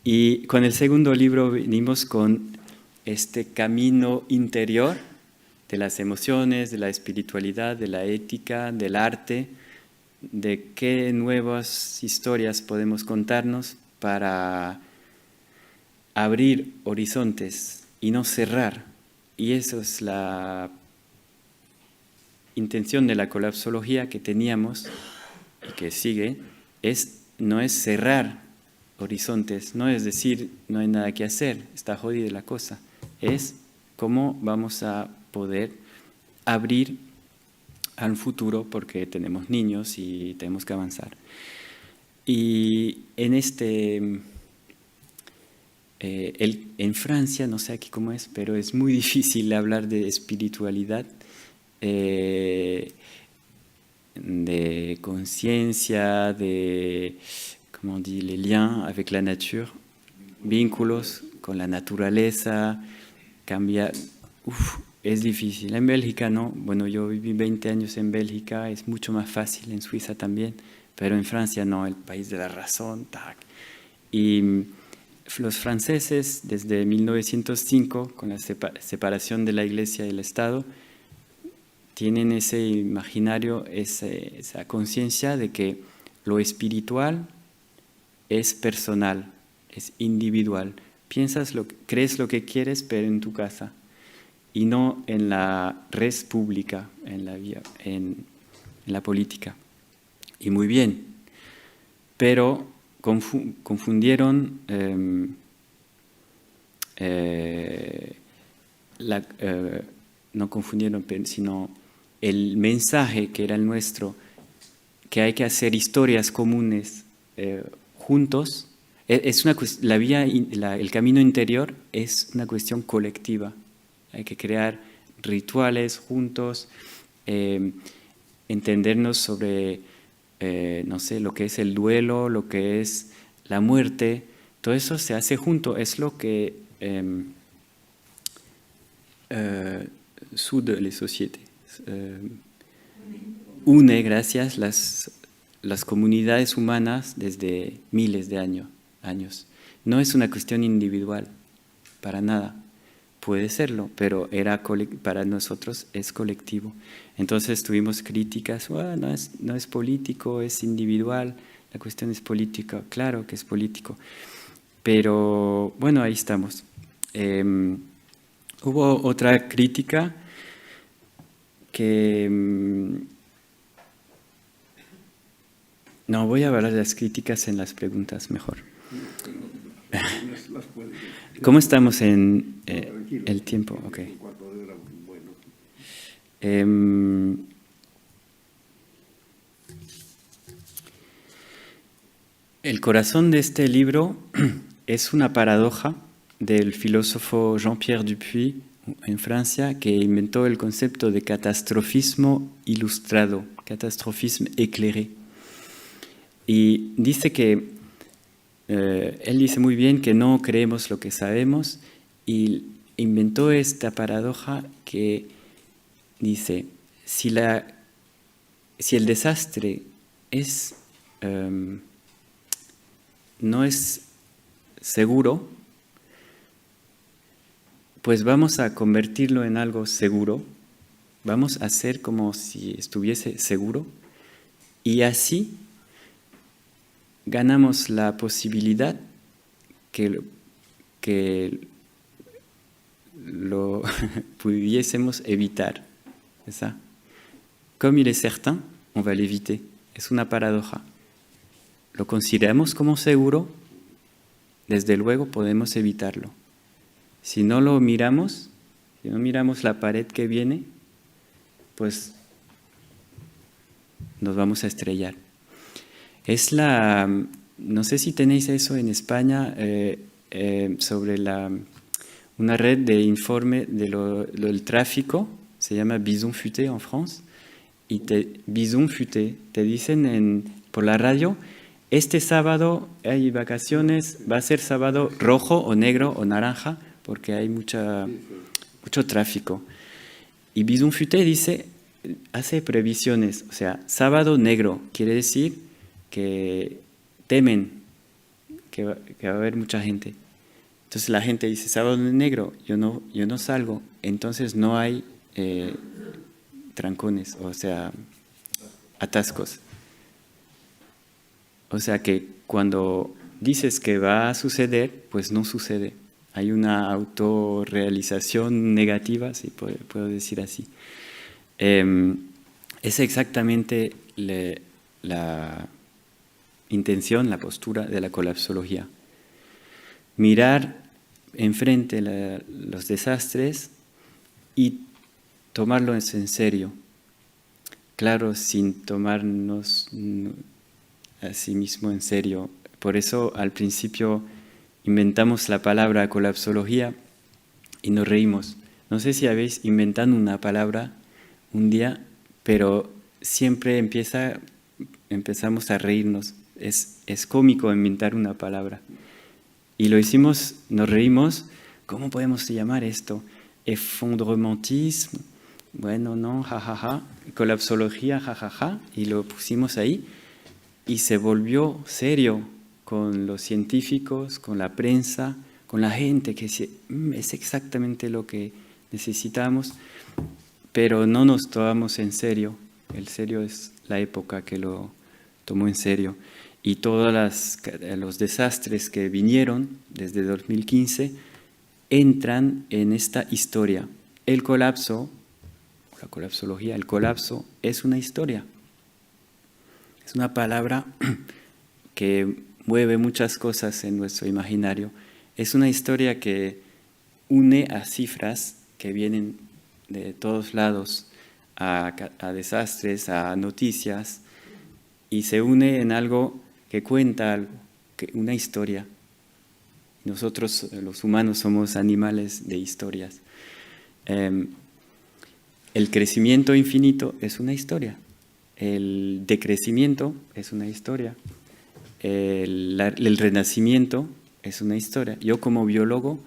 Y con el segundo libro venimos con este camino interior de las emociones, de la espiritualidad, de la ética, del arte, de qué nuevas historias podemos contarnos para abrir horizontes y no cerrar. Y eso es la intención de la colapsología que teníamos y que sigue, no es cerrar horizontes, no es decir no hay nada que hacer, está jodida la cosa, es cómo vamos a poder abrir al futuro porque tenemos niños y tenemos que avanzar. Y en en Francia, no sé aquí cómo es, pero es muy difícil hablar de espiritualidad. de conciencia, de, comment on dit, les liens avec la nature, vínculos con la naturaleza, cambiar. Uf, es difícil. En Bélgica no. Bueno, yo viví 20 años en Bélgica, es mucho más fácil, en Suiza también, pero en Francia no, el país de la razón. Tac. Y los franceses, desde 1905, con la separación de la Iglesia y el Estado, tienen ese imaginario, esa conciencia de que lo espiritual es personal, es individual. Crees lo que quieres, pero en tu casa, y no en la res pública, en la política. Y muy bien, pero confundieron no confundieron, sino el mensaje que era el nuestro, que hay que hacer historias comunes juntos. El camino interior es una cuestión colectiva. Hay que crear rituales juntos, entendernos sobre, no sé, lo que es el duelo, lo que es la muerte. Todo eso se hace junto. Es lo que soude les sociétés. Une, gracias, las comunidades humanas desde miles de años. No es una cuestión individual, para nada. Puede serlo, pero para nosotros es colectivo. Entonces tuvimos críticas, no es político, es individual, la cuestión es política, claro que es político. Pero bueno, ahí estamos. Hubo otra crítica que... No, voy a hablar de las críticas en las preguntas mejor. ¿Cómo estamos en el tiempo? Okay. El corazón de este libro es una paradoja del filósofo Jean-Pierre Dupuy en Francia, que inventó el concepto de catastrofismo ilustrado, catastrofisme éclairé. Y dice que él dice muy bien que no creemos lo que sabemos, y inventó esta paradoja que dice, si el desastre no es seguro, pues vamos a convertirlo en algo seguro, vamos a hacer como si estuviese seguro, y así ganamos la posibilidad que lo pudiésemos evitar. ¿Esa? Comme il est certain, on va l'éviter. Es una paradoja. Lo consideramos como seguro, desde luego podemos evitarlo. Si no lo miramos, si no miramos la pared que viene, pues nos vamos a estrellar. No sé si tenéis eso en España, sobre una red de informe del tráfico, se llama Bison Futé en France, y Bison Futé, te dicen por la radio, este sábado hay vacaciones, va a ser sábado rojo o negro o naranja, porque hay mucho tráfico. Y Bison Futé hace previsiones, o sea, sábado negro, quiere decir que temen que va a haber mucha gente. Entonces la gente dice, sábado negro, yo no salgo, entonces no hay trancones, o sea, atascos. O sea que cuando dices que va a suceder, pues no sucede. Hay una autorrealización negativa, si puedo decir así. Es exactamente la intención, la postura de la colapsología. Mirar enfrente los desastres y tomarlos en serio. Claro, sin tomarnos a sí mismo en serio. Por eso al principio inventamos la palabra colapsología y nos reímos. No sé si habéis inventado una palabra un día, pero siempre empezamos a reírnos. Es cómico inventar una palabra. Y lo hicimos, nos reímos. ¿Cómo podemos llamar esto? Effondrementisme. Bueno, no, jajaja. Colapsología, jajaja. Y lo pusimos ahí. Y se volvió serio con los científicos, con la prensa, con la gente que dice, es exactamente lo que necesitamos, pero no nos tomamos en serio. El serio es la época que lo tomó en serio. Y todos los desastres que vinieron desde 2015 entran en esta historia. El colapso, la colapsología, el colapso es una historia. Es una palabra que mueve muchas cosas en nuestro imaginario. Es una historia que une a cifras que vienen de todos lados, a desastres, a noticias, y se une en algo que cuenta algo, una historia. Nosotros, los humanos, somos animales de historias. El crecimiento infinito es una historia. El decrecimiento es una historia. El renacimiento es una historia. Yo como biólogo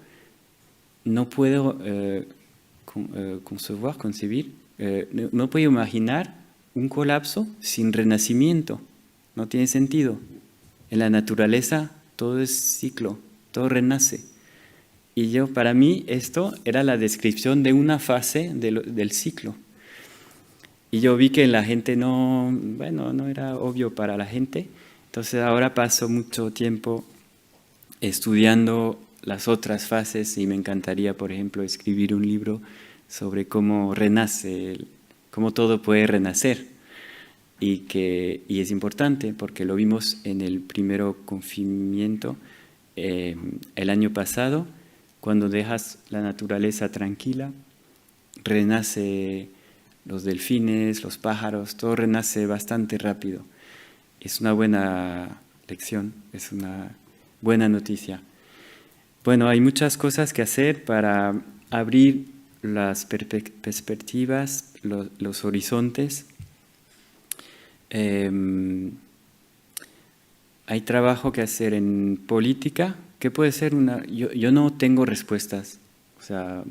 no puedo concebir, no puedo imaginar un colapso sin renacimiento. No tiene sentido. En la naturaleza todo es ciclo, todo renace. Y para mí esto era la descripción de una fase del ciclo. Y yo vi que la gente no era obvio para la gente. Entonces ahora paso mucho tiempo estudiando las otras fases y me encantaría, por ejemplo, escribir un libro sobre cómo renace, cómo todo puede renacer. Y es importante porque lo vimos en el primer confinamiento el año pasado. Cuando dejas la naturaleza tranquila, renace los delfines, los pájaros, todo renace bastante rápido. Es una buena lección, es una buena noticia. Bueno, hay muchas cosas que hacer para abrir las perspectivas, los horizontes. Hay trabajo que hacer en política, que puede ser yo no tengo respuestas, o sea,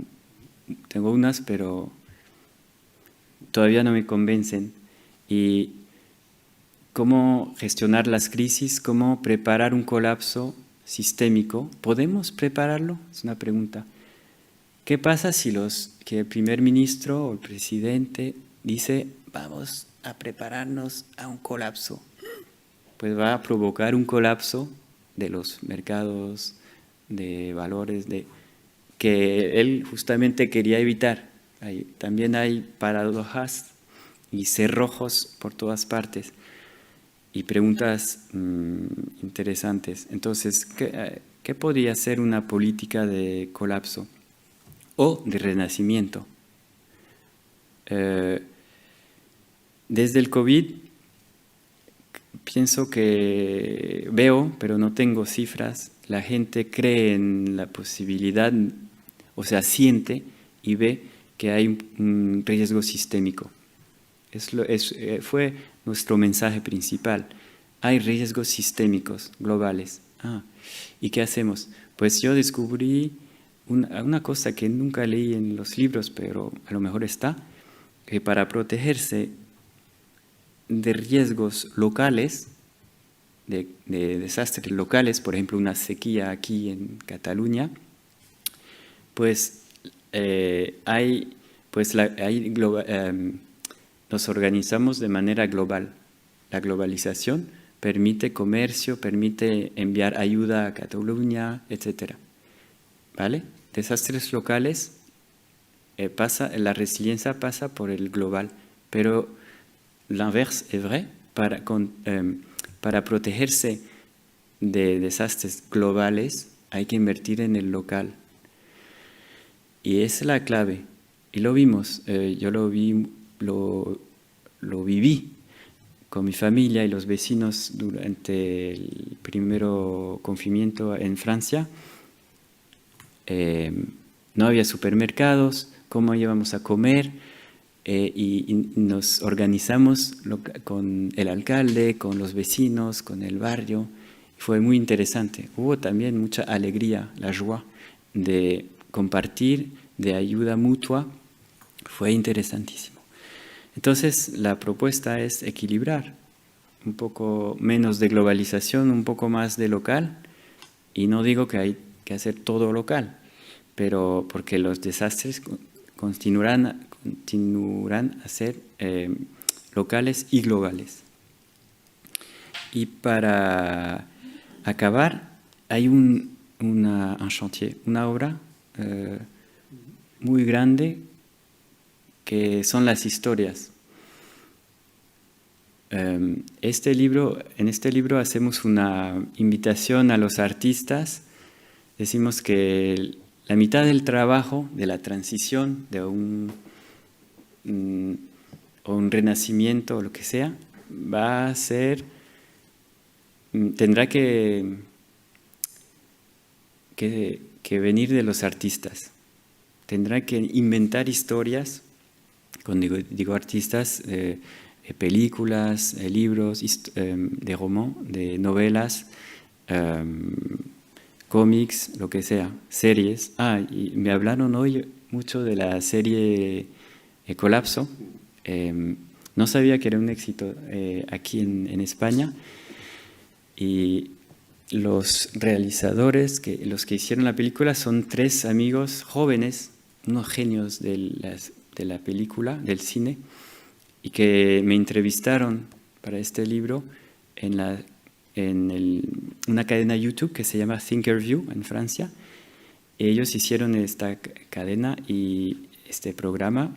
tengo unas, pero todavía no me convencen. Y cómo gestionar las crisis, cómo preparar un colapso sistémico. ¿Podemos prepararlo? Es una pregunta. ¿Qué pasa si que el primer ministro o el presidente dice, vamos a prepararnos a un colapso? Pues va a provocar un colapso de los mercados de valores que él justamente quería evitar. También hay paradojas y cerrojos por todas partes y preguntas interesantes. Entonces, ¿qué podría ser una política de colapso o de renacimiento? Desde el COVID pienso que veo, pero no tengo cifras, la gente cree en la posibilidad, o sea, siente y ve que hay un riesgo sistémico. Fue nuestro mensaje principal. Hay riesgos sistémicos globales. ¿Y qué hacemos? Pues yo descubrí una cosa que nunca leí en los libros, pero a lo mejor está, que para protegerse de riesgos locales, de desastres locales, por ejemplo una sequía aquí en Cataluña, pues nos organizamos de manera global. La globalización permite comercio, permite enviar ayuda a Cataluña, etc. ¿Vale? Desastres locales, la resiliencia pasa por el global, pero l'inverse es vrai, para protegerse de desastres globales hay que invertir en el local. Y esa es la clave. Y lo vimos, yo lo viví con mi familia y los vecinos durante el primer confinamiento en Francia. No había supermercados, ¿cómo íbamos a comer? y nos organizamos con el alcalde, con los vecinos, con el barrio. Fue muy interesante. Hubo también mucha alegría, la joie de compartir, de ayuda mutua. Fue interesantísimo. Entonces, la propuesta es equilibrar un poco menos de globalización, un poco más de local. Y no digo que hay que hacer todo local, pero porque los desastres continuarán a ser locales y globales. Y para acabar, hay un chantier, una obra muy grande que son las historias. En este libro hacemos una invitación a los artistas. Decimos que la mitad del trabajo, de la transición, de un renacimiento o lo que sea, va a ser, tendrá que venir de los artistas. Tendrá que inventar historias, cuando digo artistas, películas, libros, de román, de novelas, cómics, lo que sea, series. Y me hablaron hoy mucho de la serie Colapso. No sabía que era un éxito aquí en España. Y los realizadores, los que hicieron la película, son 3 amigos jóvenes, unos genios de la película, del cine, y que me entrevistaron para este libro en una cadena YouTube que se llama Thinkerview en Francia. Ellos hicieron esta cadena y este programa,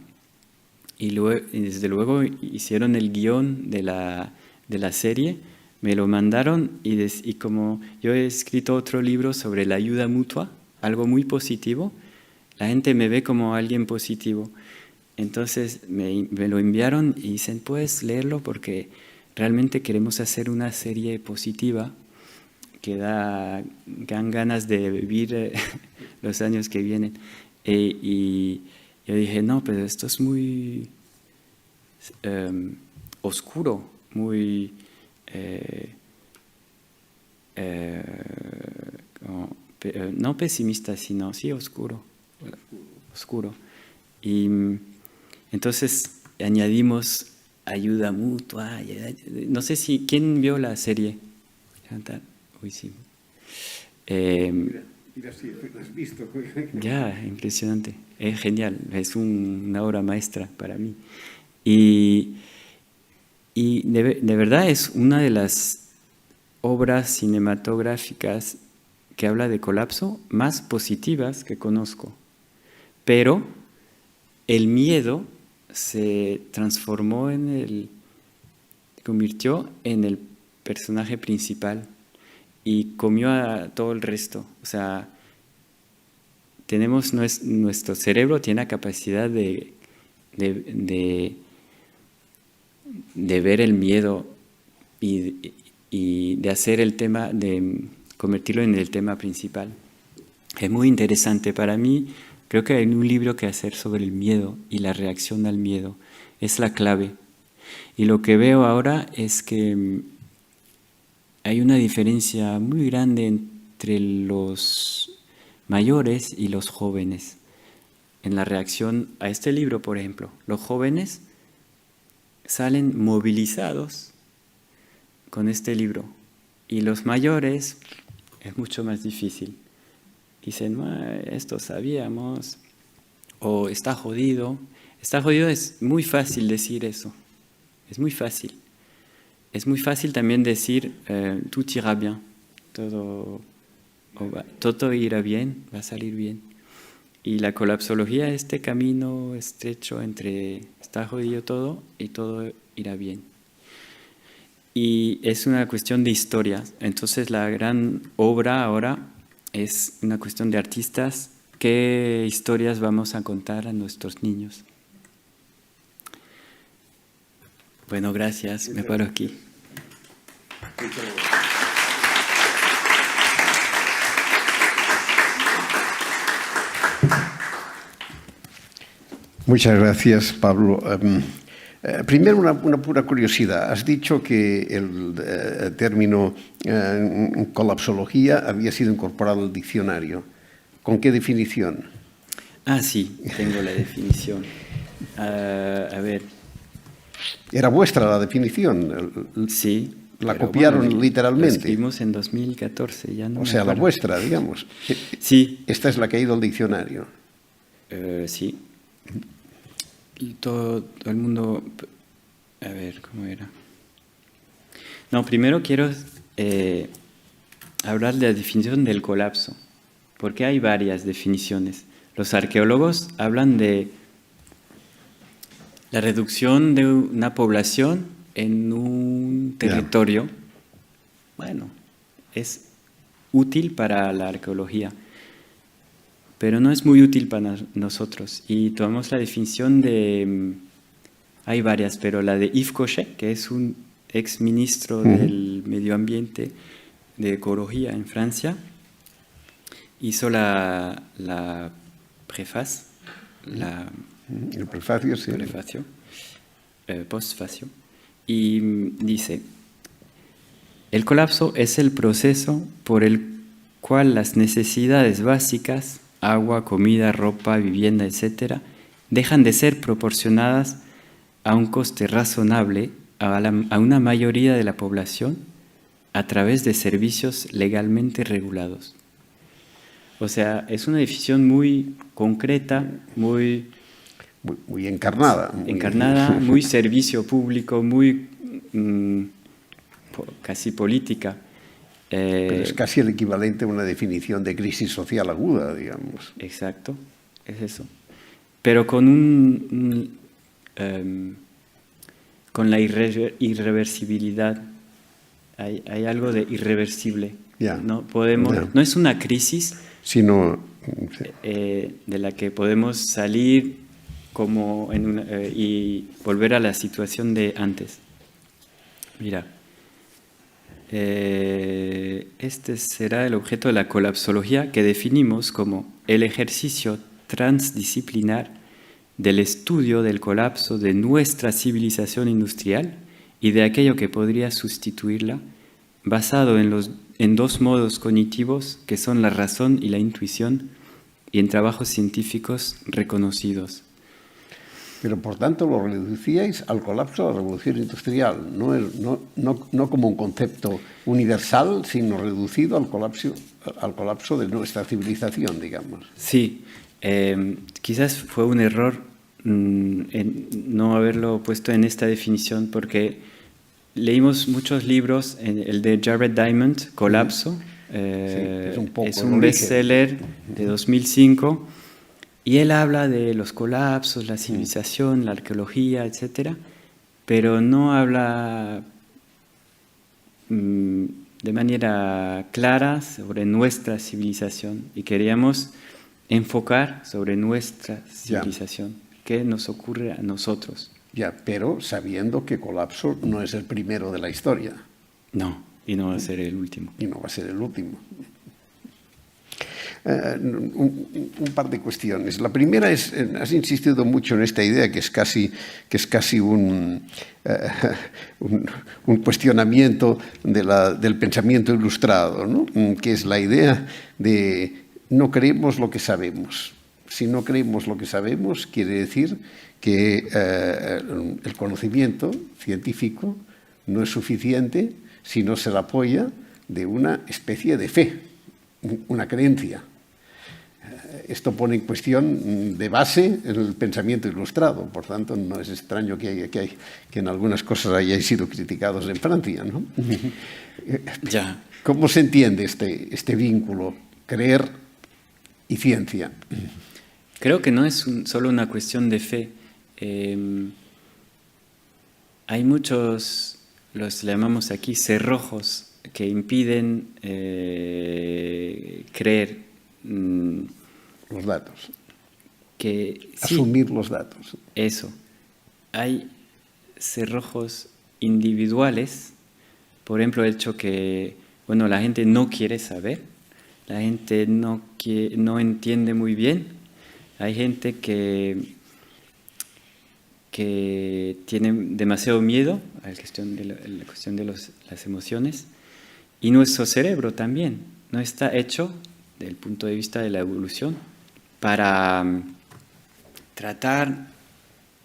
y desde luego hicieron el guión de la serie, me lo mandaron, y como yo he escrito otro libro sobre la ayuda mutua, algo muy positivo, la gente me ve como alguien positivo. Entonces me lo enviaron y dicen, puedes leerlo porque realmente queremos hacer una serie positiva que dan ganas de vivir los años que vienen. Y yo dije, no, pero esto es muy oscuro, muy... no pesimista, sino sí oscuro. Y entonces añadimos ayuda mutua. No sé si quién vio la serie. Uy, sí. Mira, sí, lo has visto. Ya, impresionante. Es genial. Es una obra maestra para mí. Y de verdad es una de las obras cinematográficas que habla de colapso más positivas que conozco. Pero el miedo se convirtió en el personaje principal y comió a todo el resto. O sea, nuestro cerebro tiene la capacidad de ver el miedo y de hacer el tema, de convertirlo en el tema principal. Es muy interesante para mí. Creo que hay un libro que hacer sobre el miedo y la reacción al miedo. Es la clave. Y lo que veo ahora es que hay una diferencia muy grande entre los mayores y los jóvenes en la reacción a este libro, por ejemplo. Los jóvenes salen movilizados con este libro y los mayores es mucho más difícil. Dicen, esto sabíamos, o está jodido. Está jodido, es muy fácil decir eso, es muy fácil. Es muy fácil también decir, tout ira bien, todo irá bien, va a salir bien. Y la colapsología es este camino estrecho entre está jodido todo y todo irá bien. Y es una cuestión de historia. Entonces la gran obra ahora es una cuestión de artistas. ¿Qué historias vamos a contar a nuestros niños? Bueno, gracias. Me paro aquí. Muchas gracias, Pablo. Primero, una pura curiosidad. Has dicho que el término colapsología había sido incorporado al diccionario. ¿Con qué definición? Ah, sí, tengo la definición. A ver. Era vuestra la definición. Sí. La copiaron bueno, literalmente. Lo escribimos en 2014, ya no O me sea, la acuerdo. vuestra, digamos. Sí. Esta es la que ha ido al diccionario. Sí. Y todo el mundo... A ver, ¿cómo era? No, primero quiero hablar de la definición del colapso, porque hay varias definiciones. Los arqueólogos hablan de la reducción de una población en un territorio. Bueno, es útil para la arqueología, pero no es muy útil para nosotros. Y tomamos la definición de... Hay varias, pero la de Yves Cochet, que es un ex ministro del Medio Ambiente, de Ecología en Francia, hizo la preface, el prefacio, sí. Postfacio, y dice: el colapso es el proceso por el cual las necesidades básicas, agua, comida, ropa, vivienda, etc., dejan de ser proporcionadas a un coste razonable a una mayoría de la población a través de servicios legalmente regulados. O sea, es una definición muy concreta, muy encarnada. Muy servicio público, muy casi política. Pero es casi el equivalente a una definición de crisis social aguda, digamos. Exacto, es eso. Pero con con la irreversibilidad. Hay algo de irreversible. No podemos, no es una crisis, sino de la que podemos salir como y volver a la situación de antes. Mira, este será el objeto de la colapsología, que definimos como el ejercicio transdisciplinar del estudio del colapso de nuestra civilización industrial y de aquello que podría sustituirla, basado en dos modos cognitivos que son la razón y la intuición, y en trabajos científicos reconocidos. Pero por tanto lo reducíais al colapso de la revolución industrial, no como un concepto universal, sino reducido al colapso de nuestra civilización, digamos. Sí, quizás fue un error en no haberlo puesto en esta definición, porque leímos muchos libros, el de Jared Diamond, Colapso, es un bestseller de 2005, y él habla de los colapsos, la civilización, la arqueología, etc., pero no habla de manera clara sobre nuestra civilización, y queríamos enfocar sobre nuestra civilización. ¿Qué nos ocurre a nosotros? Pero sabiendo que colapso no es el primero de la historia. No, y no va a ser el último. Y no va a ser el último. Un par de cuestiones. La primera es, has insistido mucho en esta idea que es casi un cuestionamiento del pensamiento ilustrado, ¿no? Que es la idea de no creemos lo que sabemos. Si no creemos lo que sabemos, quiere decir que el conocimiento científico no es suficiente si no se le apoya de una especie de fe, una creencia. Esto pone en cuestión de base el pensamiento ilustrado, por tanto no es extraño que en algunas cosas hayáis sido criticados en Francia, ¿no? Ya. ¿Cómo se entiende este vínculo, creer y ciencia? Creo que no es solo una cuestión de fe. Hay muchos, los llamamos aquí cerrojos, que impiden creer. Los datos. Asumir los datos. Eso. Hay cerrojos individuales, por ejemplo, el hecho que la gente no quiere saber, la gente no entiende muy bien. Hay gente que que tienen demasiado miedo a la cuestión de las emociones, y nuestro cerebro también no está hecho, desde el punto de vista de la evolución, para tratar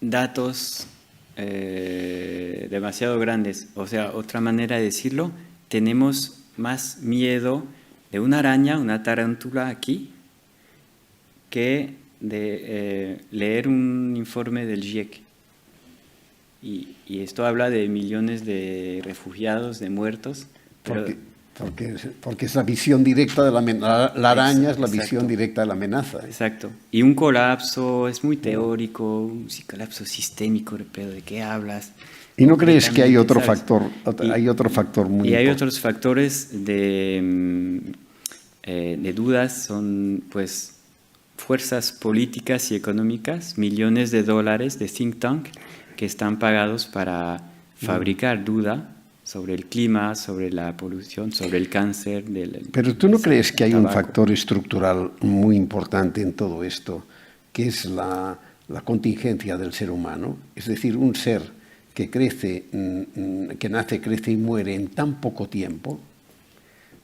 datos demasiado grandes. O sea, otra manera de decirlo, tenemos más miedo de una araña, una tarántula aquí, que de leer un informe del GIEC. Y esto habla de millones de refugiados, de muertos. Porque es la visión directa de la araña es la Exacto. visión directa de la amenaza. Exacto. Y un colapso es muy teórico, un colapso sistémico, pero ¿de qué hablas? ¿Y no crees que hay otro ¿Sabes? factor, hay otro factor muy Y hay importante? otros factores de dudas, son pues fuerzas políticas y económicas, millones de dólares de think tank que están pagados para fabricar duda sobre el clima, sobre la polución, sobre el cáncer. Pero ¿tú no crees que hay un tabaco. factor estructural muy importante en todo esto, que es la contingencia del ser humano? Es decir, un ser que crece, que nace, crece y muere en tan poco tiempo,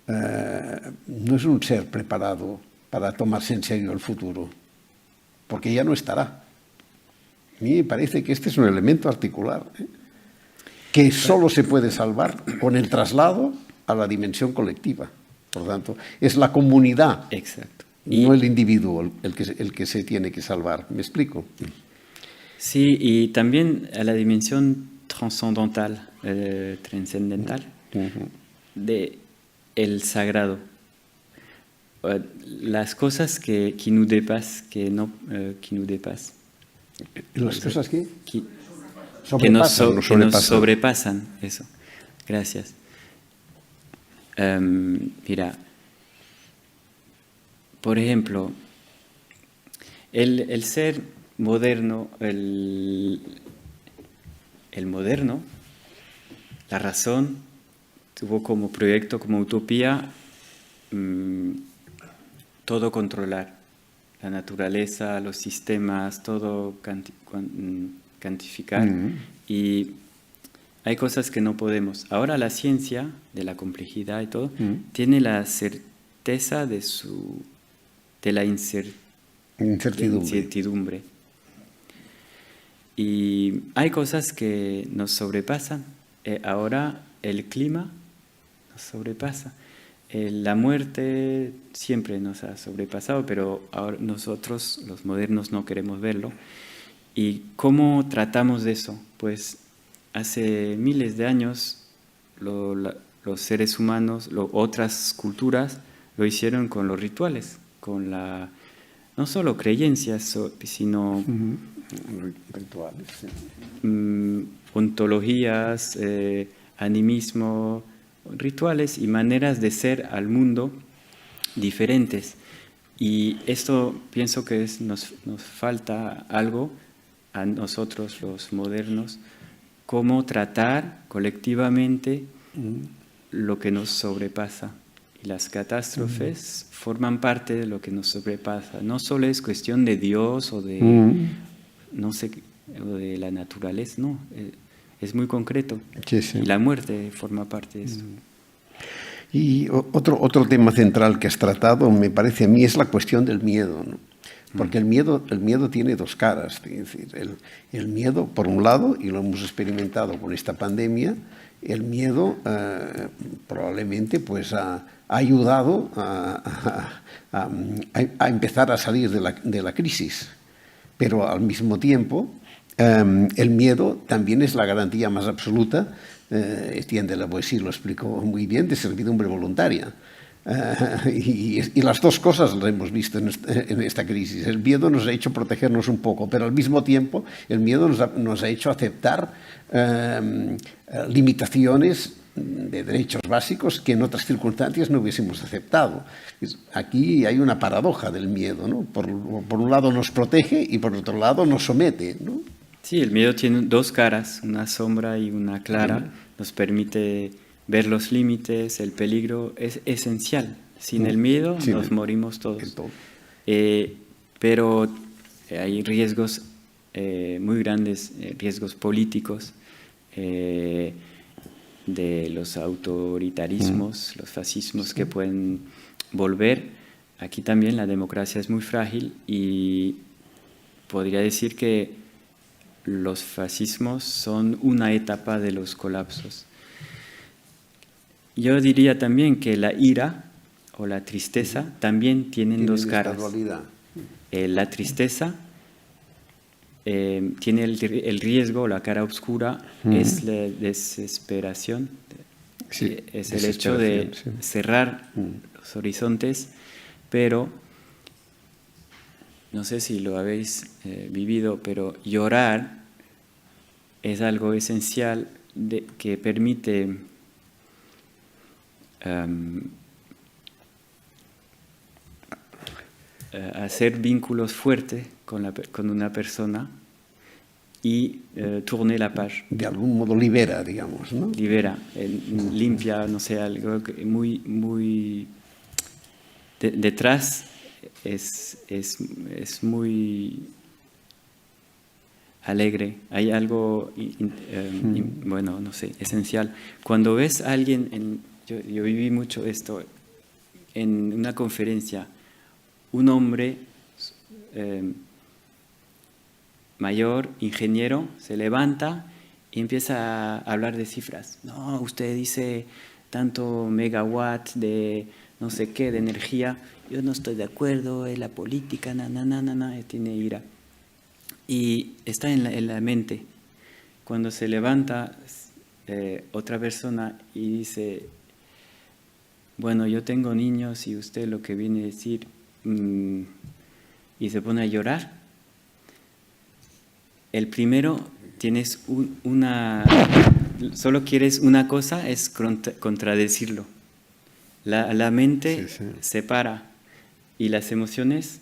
no es un ser preparado para tomarse en serio el futuro, porque ya no estará. A mí me parece que este es un elemento articular, que solo se puede salvar con el traslado a la dimensión colectiva. Por lo tanto, es la comunidad, Exacto. no el individuo, el que se tiene que salvar. ¿Me explico? Sí, y también a la dimensión trascendental, de el sagrado. Las cosas que nous dépassent, que nous dépassent. Las cosas que Que nos sobrepasan. sobrepasan, eso. Gracias. Mira, por ejemplo, el ser moderno, el moderno, la razón, tuvo como proyecto, como utopía, todo controlar. La naturaleza, los sistemas, todo cuantificar. Y hay cosas que no podemos. Ahora la ciencia, de la complejidad y todo, tiene la certeza de la incertidumbre. Y hay cosas que nos sobrepasan. Ahora el clima nos sobrepasa. La muerte siempre nos ha sobrepasado, pero ahora nosotros, los modernos, no queremos verlo. ¿Y cómo tratamos de eso? Pues hace miles de años los seres humanos, otras culturas, lo hicieron con los rituales, con no solo creencias, sino Rituales, sí. ontologías, animismo, rituales y maneras de ser al mundo diferentes. Y esto pienso que nos falta algo a nosotros los modernos, cómo tratar colectivamente lo que nos sobrepasa. Y las catástrofes forman parte de lo que nos sobrepasa. No solo es cuestión de Dios o de, no sé, o de la naturaleza, no. Es muy concreto. Sí, sí. Y la muerte forma parte de esto. Y otro tema central que has tratado, me parece a mí, es la cuestión del miedo, ¿no? Porque el miedo tiene dos caras. Es decir, el miedo, por un lado, y lo hemos experimentado con esta pandemia, el miedo probablemente pues, ha ayudado a empezar a salir de la crisis. Pero al mismo tiempo, el miedo también es la garantía más absoluta, Etienne de la Boétie lo explicó muy bien, de servidumbre voluntaria. Y las dos cosas las hemos visto en esta crisis. El miedo nos ha hecho protegernos un poco, pero al mismo tiempo el miedo nos ha hecho aceptar limitaciones de derechos básicos que en otras circunstancias no hubiésemos aceptado. Aquí hay una paradoja del miedo, ¿no? Por un lado nos protege y por otro lado nos somete, ¿no? Sí, el miedo tiene dos caras, una sombra y una clara. Nos permite ver los límites, el peligro es esencial. Sin el miedo nos morimos todos. Pero hay riesgos muy grandes riesgos políticos, de los autoritarismos, los fascismos que pueden volver. Aquí también la democracia es muy frágil y podría decir que los fascismos son una etapa de los colapsos. Yo diría también que la ira o la tristeza también tienen dos caras. La tristeza tiene el riesgo, la cara oscura, es la desesperación, es el hecho de cerrar los horizontes, pero no sé si lo habéis vivido, pero llorar es algo esencial que permite hacer vínculos fuertes con una persona y tourner la page. De algún modo libera, digamos, ¿no? Libera, limpia, no sé, algo que muy detrás es muy alegre. Hay algo, bueno, no sé, esencial. Cuando ves a alguien, yo viví mucho esto en una conferencia, un hombre mayor, ingeniero, se levanta y empieza a hablar de cifras. No, usted dice tanto megawatt de no sé qué, de energía. Yo no estoy de acuerdo, es la política, tiene ira. Y está en la mente. Cuando se levanta otra persona y dice, bueno, yo tengo niños y usted lo que viene a decir, y se pone a llorar. El primero, tienes solo quieres una cosa, es contradecirlo. La mente se para y las emociones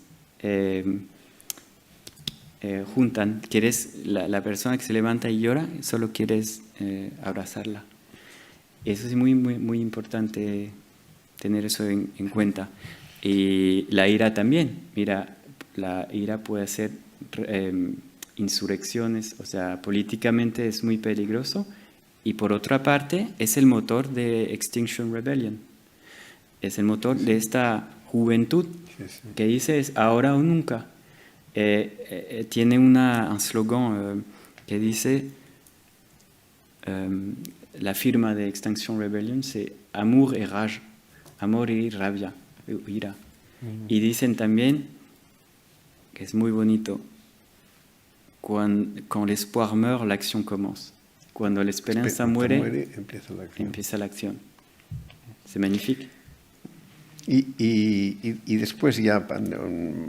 juntan. Quieres la persona que se levanta y llora, solo quieres abrazarla. Eso es muy, muy, muy importante tener eso en cuenta. Y la ira también. Mira, la ira puede ser insurrecciones, o sea, políticamente es muy peligroso. Y por otra parte, es el motor de Extinction Rebellion. Es el motor de esta juventud que dice es ahora o nunca. Tiene un slogan que dice, la firma de Extinction Rebellion, c'est amour et rage, amor y rabia, ira. Y dicen también, que es muy bonito, quand l'espoir meurt, l'action commence. Cuando la esperanza muere, empieza la acción. C'est magnifique. Y después ya,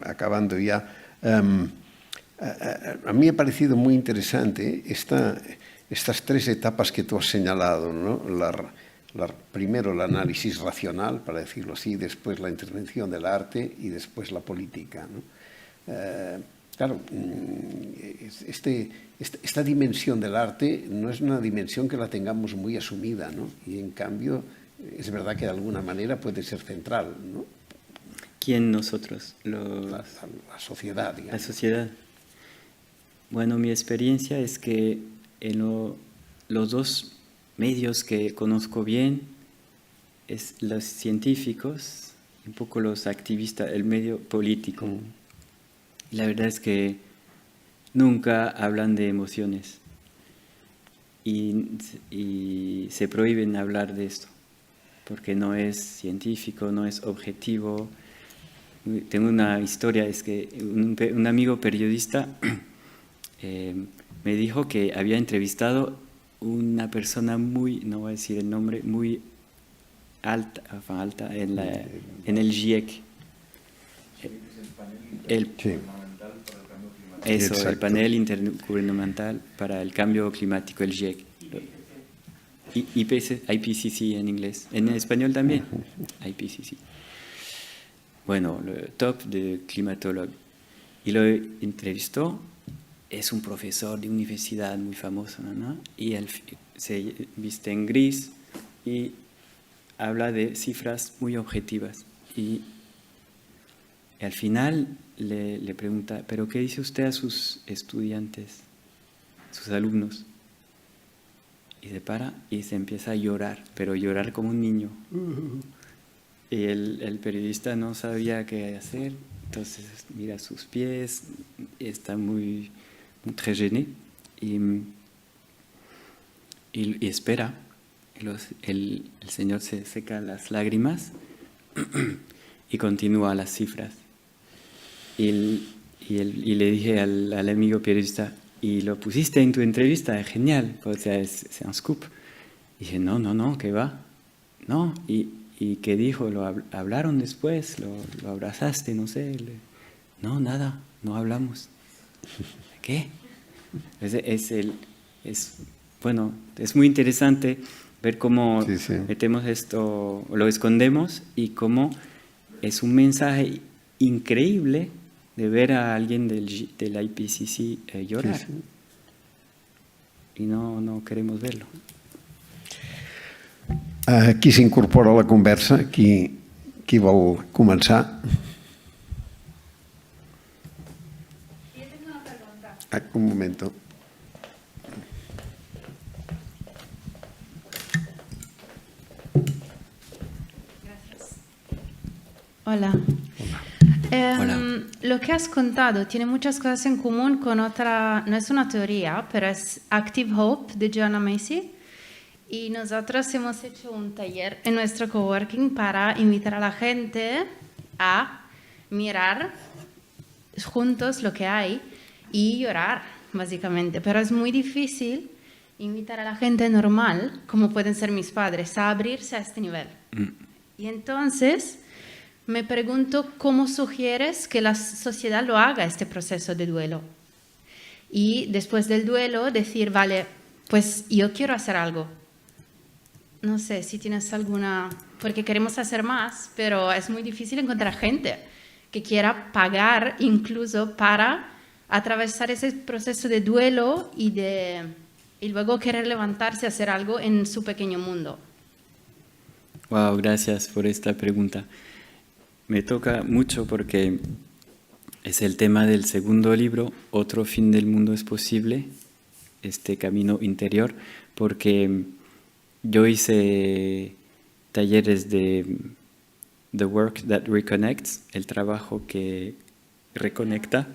acabando ya, a mí me ha parecido muy interesante estas tres etapas que tú has señalado, ¿no? Primero el análisis racional, para decirlo así, después la intervención del arte y después la política, ¿no? Claro, esta dimensión del arte no es una dimensión que la tengamos muy asumida, ¿no? Y en cambio es verdad que de alguna manera puede ser central, ¿no? ¿Quién nosotros? La sociedad, digamos. La sociedad. Bueno, mi experiencia es que en los dos medios que conozco bien es los científicos y un poco los activistas, el medio político. La verdad es que nunca hablan de emociones y se prohíben hablar de esto porque no es científico, no es objetivo. Tengo una historia, es que un amigo periodista me dijo que había entrevistado una persona muy, no voy a decir el nombre, muy alta en el GIEC. El panel intergubernamental para el cambio climático, el GIEC. IPCC en inglés, en español también, IPCC. Bueno, el top de climatólogo. Y lo entrevistó, es un profesor de universidad muy famoso, ¿no? Y él se viste en gris y habla de cifras muy objetivas. Y Y al final le pregunta, ¿pero qué dice usted a sus estudiantes, sus alumnos? Y se para y se empieza a llorar, pero llorar como un niño. Y el periodista no sabía qué hacer, entonces mira sus pies, está muy très gêné y espera. El señor se seca las lágrimas y continúa las cifras. Y le dije al amigo periodista, ¿y lo pusiste en tu entrevista? Es genial, o sea, es un scoop. Y dije, no, ¿qué va? No, ¿y qué dijo? ¿Lo hablaron después? ¿Lo abrazaste? No sé. No, nada, no hablamos. ¿Qué? Bueno, es muy interesante ver cómo metemos esto, lo escondemos y cómo es un mensaje increíble de ver a alguien del IPCC llorar. Sí. Y no queremos verlo. Qui s'incorpora a la conversa? Qui vol començar? Yo tengo una pregunta. Un momento. Gracias. Hola. Hola. Lo que has contado tiene muchas cosas en común con otra, no es una teoría, pero es Active Hope de Joanna Macy. Y nosotros hemos hecho un taller en nuestro coworking para invitar a la gente a mirar juntos lo que hay y llorar, básicamente. Pero es muy difícil invitar a la gente normal, como pueden ser mis padres, a abrirse a este nivel. Y entonces me pregunto cómo sugieres que la sociedad lo haga, este proceso de duelo. Y después del duelo decir, vale, pues yo quiero hacer algo. No sé si tienes alguna, porque queremos hacer más, pero es muy difícil encontrar gente que quiera pagar incluso para atravesar ese proceso de duelo y luego querer levantarse a hacer algo en su pequeño mundo. Wow, gracias por esta pregunta. Me toca mucho porque es el tema del segundo libro, Otro fin del mundo es posible, este camino interior, porque yo hice talleres de The Work That Reconnects, el trabajo que reconecta,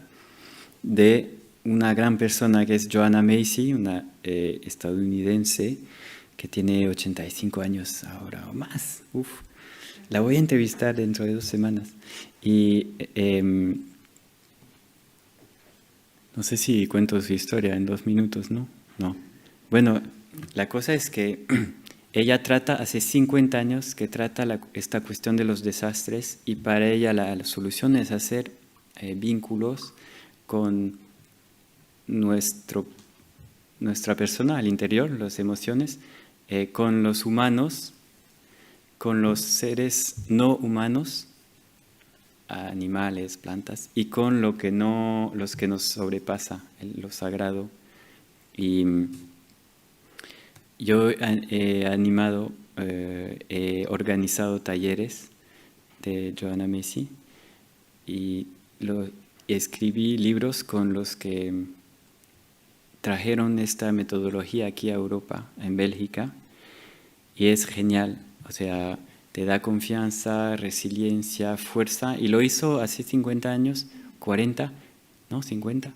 de una gran persona que es Joanna Macy, una estadounidense que tiene 85 años ahora o más. Uf. La voy a entrevistar dentro de 2 semanas. Y no sé si cuento su historia en 2 minutos, ¿no? No. Bueno, la cosa es que ella hace 50 años que trata esta cuestión de los desastres y para ella la solución es hacer vínculos con nuestra persona al interior, las emociones, con los humanos, con los seres no humanos, animales, plantas, y con los que nos sobrepasa, lo sagrado. Y yo he animado, he organizado talleres de Joanna Macy y escribí libros con los que trajeron esta metodología aquí a Europa, en Bélgica, y es genial. O sea, te da confianza, resiliencia, fuerza, y lo hizo hace 50 años, 40, ¿no? 50,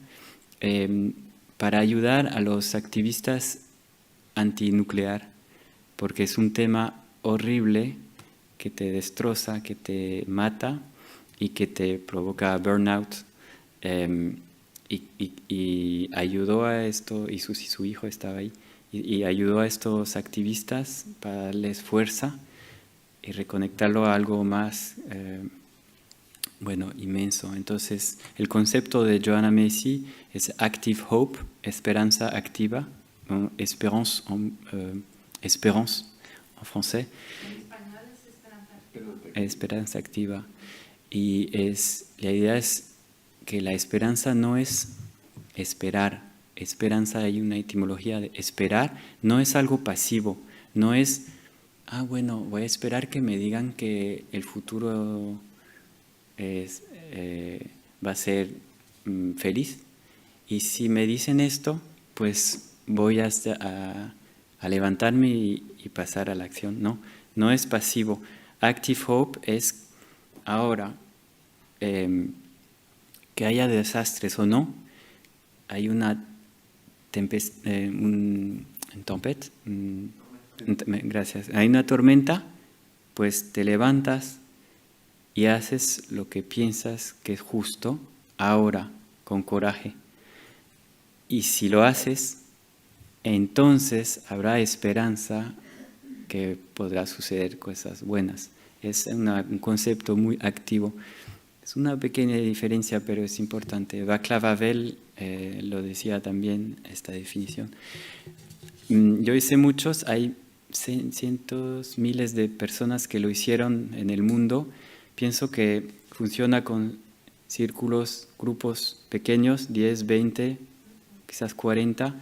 para ayudar a los activistas antinuclear, porque es un tema horrible que te destroza, que te mata y que te provoca burnout. Y ayudó a esto, y su hijo estaba ahí, y ayudó a estos activistas para darles fuerza y reconectarlo a algo más, inmenso. Entonces, el concepto de Joanna Macy es Active Hope, esperanza activa, espérance en francés. En español es Esperanza activa. Y la idea es que la esperanza no es esperar. Esperanza, hay una etimología de esperar, no es algo pasivo, no es, voy a esperar que me digan que el futuro va a ser feliz. Y si me dicen esto, pues voy a levantarme y pasar a la acción. No es pasivo. Active Hope es ahora, que haya desastres o no, hay una gracias. Hay una tormenta, pues te levantas y haces lo que piensas que es justo ahora, con coraje. Y si lo haces, entonces habrá esperanza que podrá suceder cosas buenas. Es un concepto muy activo. Es una pequeña diferencia, pero es importante. Václav Havel lo decía también, esta definición. Yo hice muchos, hay cientos, miles de personas que lo hicieron en el mundo. Pienso que funciona con círculos, grupos pequeños, 10, 20, quizás 40,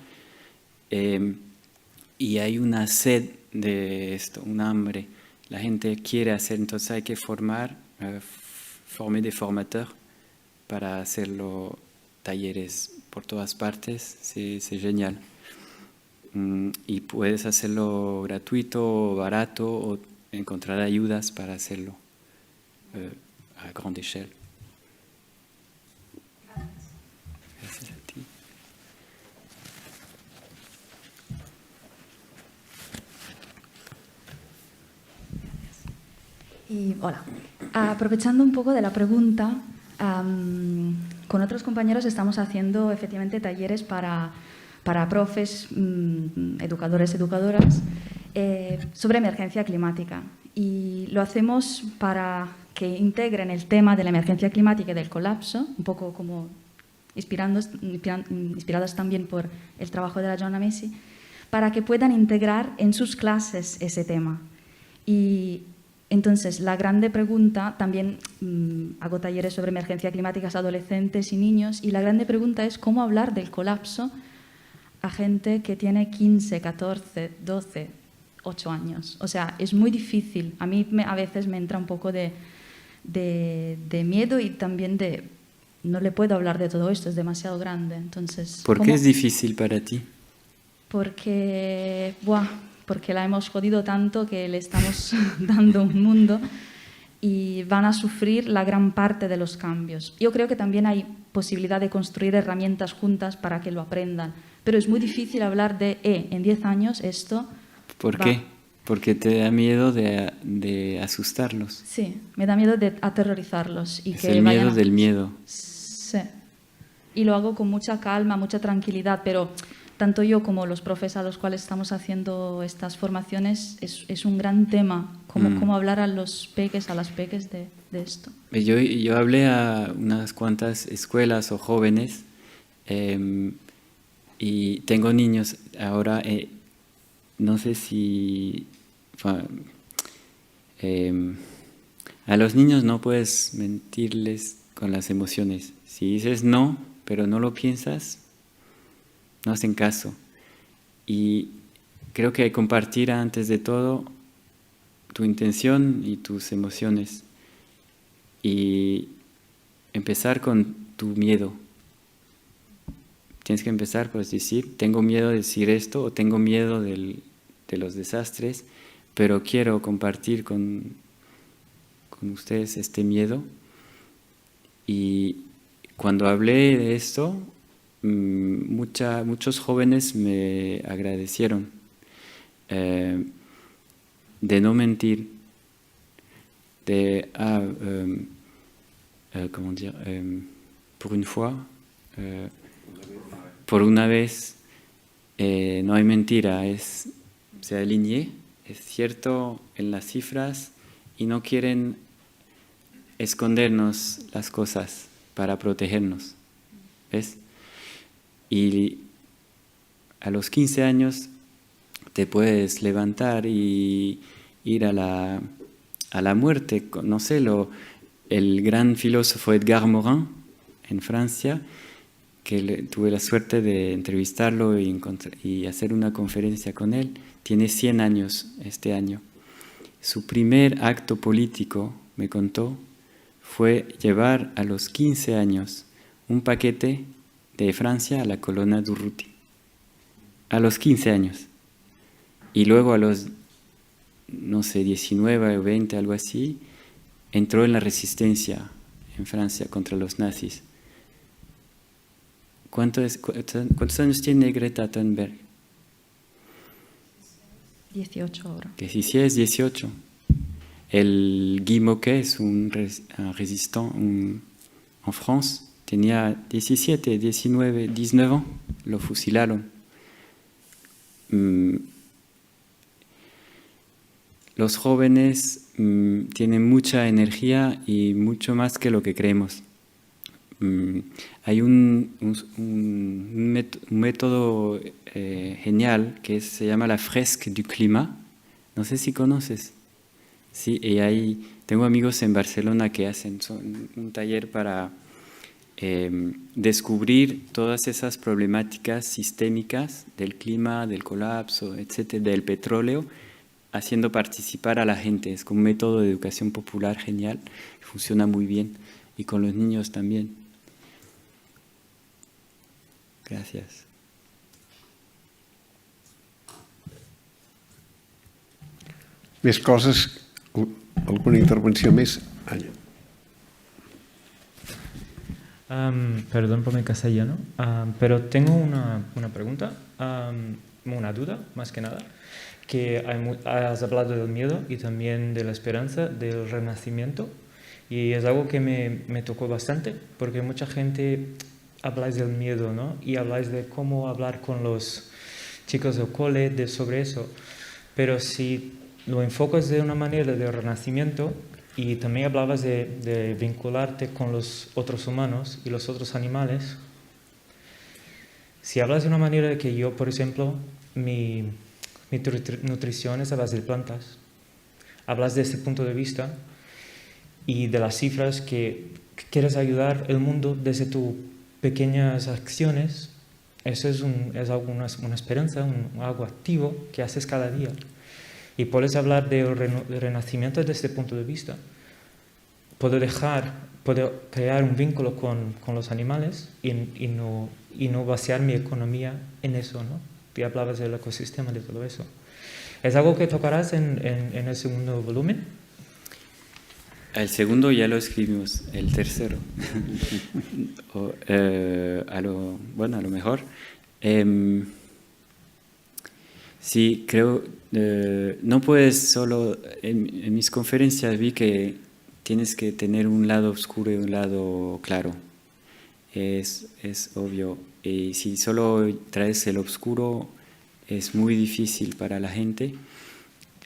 y hay una sed de esto, un hambre. La gente quiere hacer, entonces hay que former des formateurs para hacerlo, talleres por todas partes, es genial. Y puedes hacerlo gratuito o barato o encontrar ayudas para hacerlo a grande échelle. Gracias a ti. Y hola, aprovechando un poco de la pregunta, con otros compañeros estamos haciendo efectivamente talleres para profes, educadores, educadoras, sobre emergencia climática. Y lo hacemos para que integren el tema de la emergencia climática y del colapso, un poco como inspirados también por el trabajo de la Joanna Macy, para que puedan integrar en sus clases ese tema. Y entonces, la grande pregunta, también hago talleres sobre emergencia climática a adolescentes y niños, y la grande pregunta es cómo hablar del colapso a gente que tiene 15, 14, 12, 8 años. O sea, es muy difícil. A mí a veces me entra un poco de miedo y también de no le puedo hablar de todo esto, es demasiado grande. Entonces, ¿por qué es difícil para ti? Porque la hemos jodido tanto que le estamos dando un mundo y van a sufrir la gran parte de los cambios. Yo creo que también hay posibilidad de construir herramientas juntas para que lo aprendan, pero es muy difícil hablar de, en 10 años esto... ¿Por qué? Porque te da miedo de asustarlos. Sí, me da miedo de aterrorizarlos. Y es que el miedo del miedo. Sí. Y lo hago con mucha calma, mucha tranquilidad, pero tanto yo como los profes a los cuales estamos haciendo estas formaciones es un gran tema, cómo hablar a los peques, a las peques de esto. Yo hablé a unas cuantas escuelas o jóvenes y tengo niños ahora, no sé si... a los niños no puedes mentirles con las emociones. Si dices no, pero no lo piensas, no hacen caso. Y creo que hay que compartir antes de todo tu intención y tus emociones. Y empezar con tu miedo. Tienes que empezar por decir, tengo miedo de decir esto o tengo miedo de los desastres, pero quiero compartir con ustedes este miedo. Y cuando hablé de esto, muchos jóvenes me agradecieron de no mentir, de comment dire, por una vez no hay mentira, se alineé, es cierto en las cifras y no quieren escondernos las cosas para protegernos, ¿ves? Y a los 15 años te puedes levantar y ir a la muerte. No sé, el gran filósofo Edgar Morin en Francia, que tuve la suerte de entrevistarlo y hacer una conferencia con él, tiene 100 años este año. Su primer acto político, me contó, fue llevar a los 15 años un paquete de Francia a la colonia Durruti. A los 15 años. Y luego a los, no sé, 19 o 20, algo así, entró en la resistencia en Francia contra los nazis. ¿Cuántos años tiene Greta Thunberg? 18 ahora. 16, 18. El Guy Moquet es un résistant en France. Tenía 17, 19 ans. Lo fusilaron. Los jóvenes tienen mucha energía y mucho más que lo que creemos. Hay un método genial que se llama la fresque du climat. No sé si conoces. Sí, y tengo amigos en Barcelona que hacen un taller para descubrir todas esas problemáticas sistémicas del clima, del colapso, etcétera, del petróleo, haciendo participar a la gente. Es como un método de educación popular genial, funciona muy bien, y con los niños también. Gracias. Més coses, alguna intervenció més? Anya. Perdón por mi castellano, pero tengo una pregunta, una duda más que nada, que has hablado del miedo y también de la esperanza, del renacimiento, y es algo que me tocó bastante, porque mucha gente habláis del miedo, ¿no? Y habláis de cómo hablar con los chicos del cole sobre eso, pero si lo enfocas de una manera de renacimiento, y también hablabas de vincularte con los otros humanos y los otros animales. Si hablas de una manera de que yo, por ejemplo, mi nutrición es a base de plantas, hablas de ese punto de vista y de las cifras que quieres ayudar el mundo desde tus pequeñas acciones, eso es una esperanza, algo activo que haces cada día. Y puedes hablar de renacimiento desde este punto de vista. Puedo crear un vínculo con los animales y no vaciar mi economía en eso, ¿no? Tú hablabas del ecosistema, de todo eso. ¿Es algo que tocarás en el segundo volumen? El segundo ya lo escribimos, el tercero. A lo mejor. Sí, creo, no puedes solo, en mis conferencias vi que tienes que tener un lado oscuro y un lado claro, es obvio, y si solo traes el oscuro es muy difícil para la gente.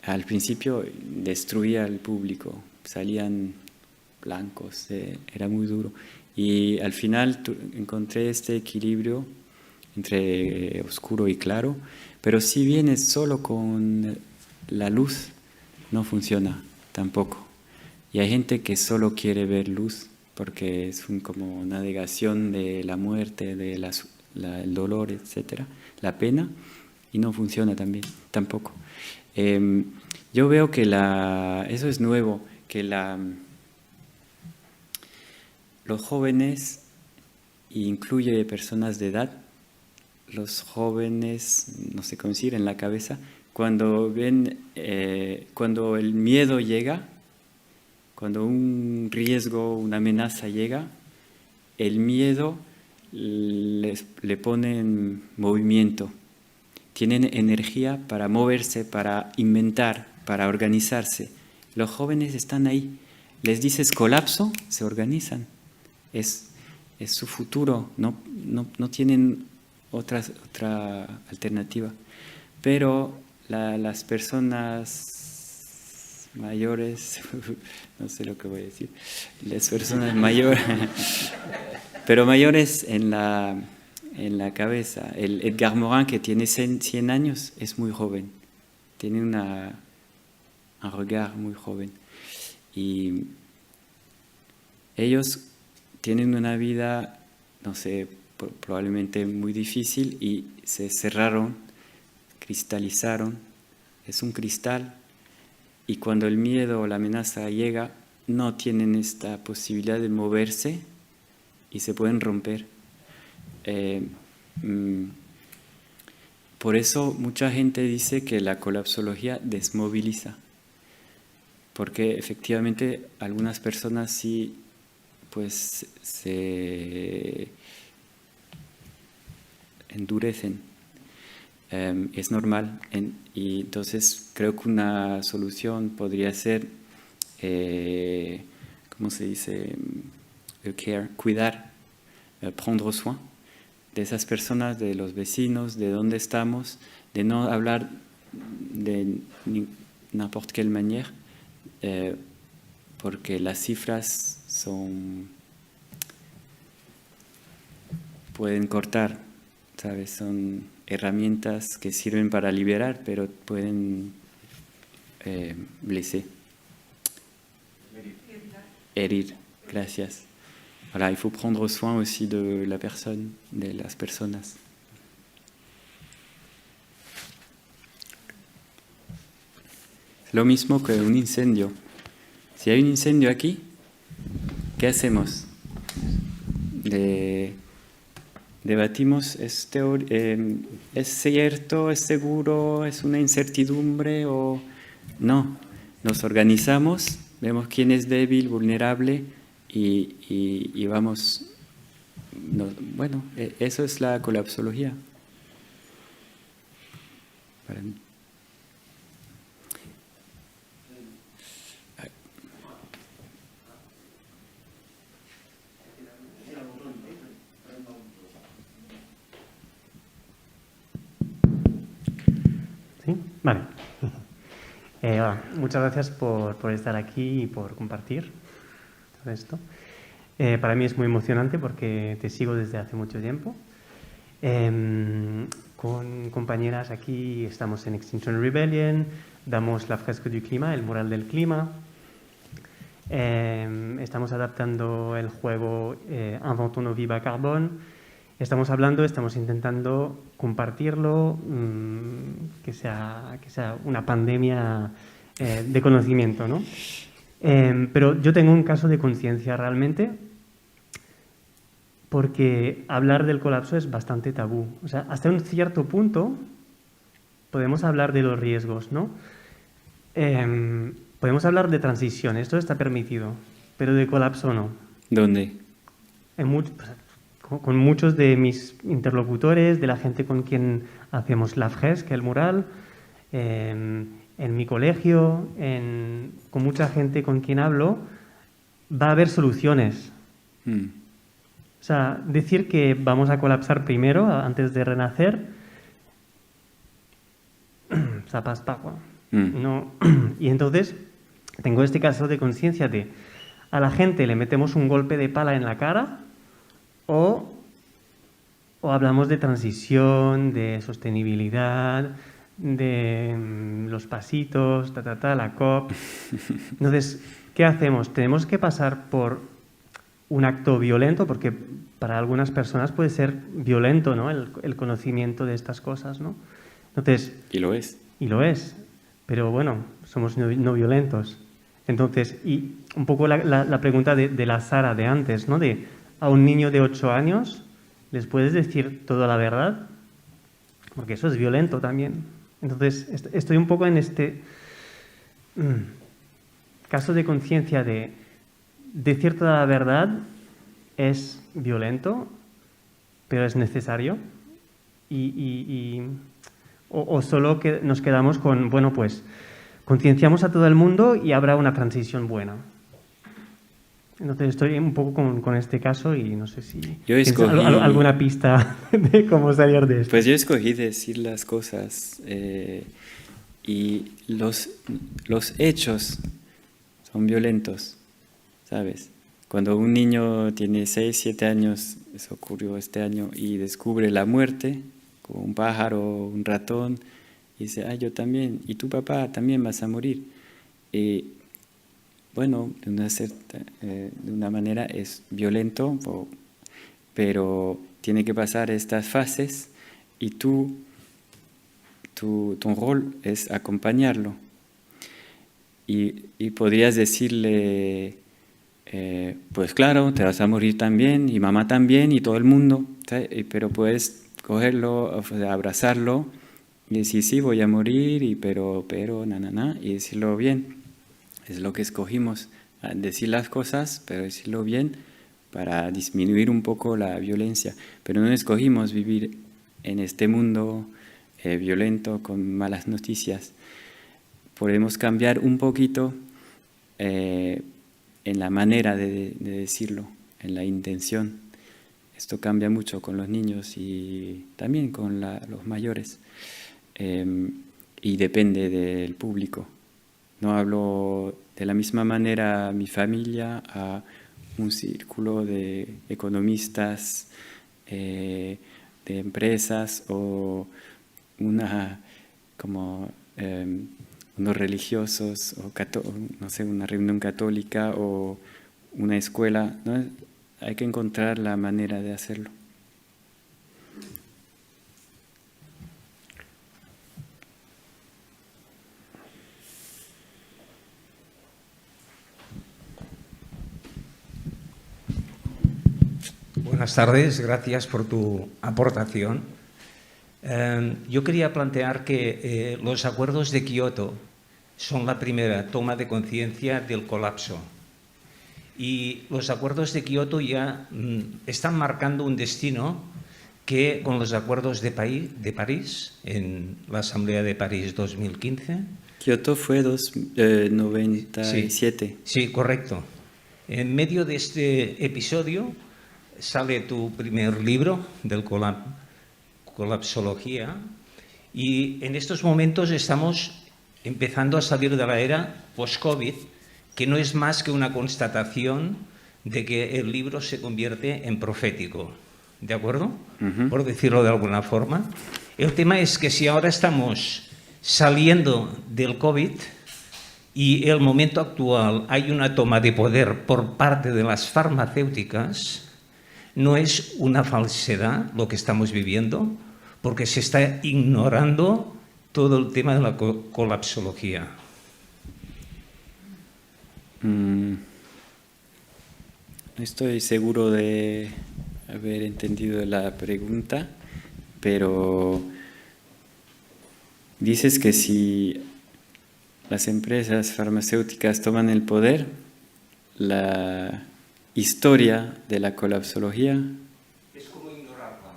Al principio destruía al público, salían blancos, era muy duro, y al final encontré este equilibrio entre oscuro y claro. Pero si vienes solo con la luz, no funciona tampoco. Y hay gente que solo quiere ver luz porque es como una negación de la muerte, de el dolor, etc., la pena, y no funciona tampoco. Yo veo que eso es nuevo, que los jóvenes, incluye personas de edad, los jóvenes, no sé cómo decir, en la cabeza, cuando el miedo llega, cuando un riesgo, una amenaza llega, el miedo le pone en movimiento. Tienen energía para moverse, para inventar, para organizarse. Los jóvenes están ahí. Les dices colapso, se organizan. Es su futuro, no tienen otra alternativa. Pero las personas mayores, no sé lo que voy a decir, las personas mayores, pero mayores en la cabeza. El Edgar Morin, que tiene 100 años, es muy joven, tiene un regard muy joven. Y ellos tienen una vida, no sé, probablemente muy difícil, y se cerraron, cristalizaron, es un cristal, y cuando el miedo o la amenaza llega, no tienen esta posibilidad de moverse y se pueden romper. Por eso mucha gente dice que la colapsología desmoviliza, porque efectivamente algunas personas sí pues se endurecen. Es normal, y entonces creo que una solución podría ser, ¿cómo se dice? Care, cuidar, prendre soin de esas personas, de los vecinos, de dónde estamos, de no hablar de n'importe quelle manière, porque las cifras pueden cortar, ¿sabes? Son herramientas que sirven para liberar, pero pueden blesser. Herir, gracias. Voilà, il faut prendre soin aussi de la personne, de las personas. Lo mismo que un incendio. Si hay un incendio aquí, ¿qué hacemos? Debatimos, ¿es cierto, es seguro, es una incertidumbre o no? Nos organizamos, vemos quién es débil, vulnerable y vamos. Bueno, eso es la colapsología para mí. ¿Sí? Vale. Hola, muchas gracias por estar aquí y por compartir todo esto. Para mí es muy emocionante porque te sigo desde hace mucho tiempo. Con compañeras aquí estamos en Extinction Rebellion, damos la fresco du clima, el mural del clima. Estamos adaptando el juego Inventons nos vies bas carbone. Estamos intentando compartirlo, que sea una pandemia de conocimiento, ¿no? Pero yo tengo un caso de conciencia realmente, porque hablar del colapso es bastante tabú. O sea, hasta un cierto punto podemos hablar de los riesgos, ¿no? Podemos hablar de transición, esto está permitido, pero de colapso no. ¿Dónde? Con muchos de mis interlocutores, de la gente con quien hacemos la fresque, el mural, en mi colegio, con mucha gente con quien hablo, va a haber soluciones. O sea, decir que vamos a colapsar primero, antes de renacer, no. Y entonces tengo este caso de conciencia de a la gente le metemos un golpe de pala en la cara o hablamos de transición, de sostenibilidad, de los pasitos, la COP. Entonces, ¿qué hacemos? Tenemos que pasar por un acto violento, porque para algunas personas puede ser violento, ¿no? El conocimiento de estas cosas, ¿no? Entonces, y lo es. Y lo es, pero bueno, somos no violentos. Entonces, y un poco la pregunta de la Sara de antes, ¿no? A un niño de 8 años, ¿les puedes decir toda la verdad? Porque eso es violento también. Entonces, estoy un poco en este caso de conciencia de decir toda la verdad es violento, pero es necesario. O solo que nos quedamos con, bueno, pues concienciamos a todo el mundo y habrá una transición buena. Entonces estoy un poco con este caso y no sé si tienes alguna pista de cómo salir de esto. Pues yo escogí decir las cosas y los hechos son violentos, ¿sabes? Cuando un niño tiene 6, 7 años, eso ocurrió este año, y descubre la muerte, como un pájaro, un ratón, y dice, yo también, y tu papá también vas a morir. Bueno, de una manera es violento, pero tiene que pasar estas fases y tu rol es acompañarlo. y podrías decirle, pues claro, te vas a morir también, y mamá también, y todo el mundo, ¿sabes? Pero puedes cogerlo, o sea, abrazarlo, y decir, sí, voy a morir, pero, y decirlo bien. Es lo que escogimos, decir las cosas, pero decirlo bien, para disminuir un poco la violencia. Pero no escogimos vivir en este mundo violento, con malas noticias. Podemos cambiar un poquito en la manera de decirlo, en la intención. Esto cambia mucho con los niños y también con los mayores. Y depende del público. No hablo de la misma manera a mi familia, a un círculo de economistas, de empresas o unos religiosos, o no sé, una reunión católica o una escuela, ¿no? Hay que encontrar la manera de hacerlo. Buenas tardes, gracias por tu aportación. Yo quería plantear que los acuerdos de Kioto son la primera toma de conciencia del colapso. Y los acuerdos de Kioto ya están marcando un destino que con los acuerdos de París, en la Asamblea de París 2015... Kioto fue 97. Sí, correcto. En medio de este episodio sale tu primer libro del colapsología, y en estos momentos estamos empezando a salir de la era post-COVID, que no es más que una constatación de que el libro se convierte en profético, ¿de acuerdo? Por decirlo de alguna forma. El tema es que si ahora estamos saliendo del COVID y el momento actual hay una toma de poder por parte de las farmacéuticas, no es una falsedad lo que estamos viviendo, porque se está ignorando todo el tema de la colapsología. No estoy seguro de haber entendido la pregunta, pero dices que si las empresas farmacéuticas toman el poder, la historia de la colapsología Es como ignorarla,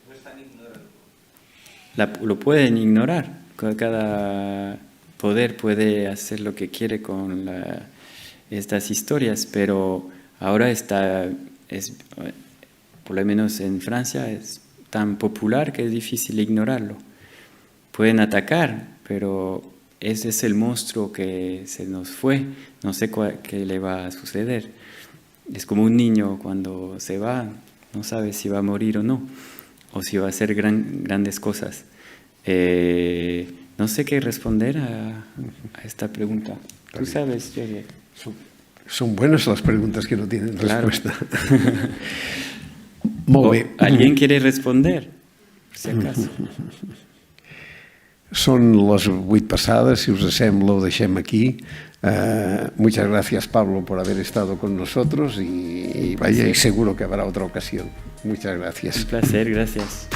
no están ignorando. lo pueden ignorar. Cada poder puede hacer lo que quiere con estas historias, pero ahora por lo menos en Francia, es tan popular que es difícil ignorarlo. Pueden atacar, pero ese es el monstruo que se nos fue. No sé qué le va a suceder. Es como un niño cuando se va, no sabe si va a morir o no, o si va a hacer grandes cosas. No sé qué responder a esta pregunta. ¿Tú sabes, Jorge? Son buenas las preguntas que no tienen respuesta. ¿Alguien quiere responder? Por si acaso. Son les 8 passades, si os sembla ho deixem aquí. Muchas gracias, Pablo, por haber estado con nosotros y seguro que habrá otra ocasión. Muchas gracias. Un placer, gracias.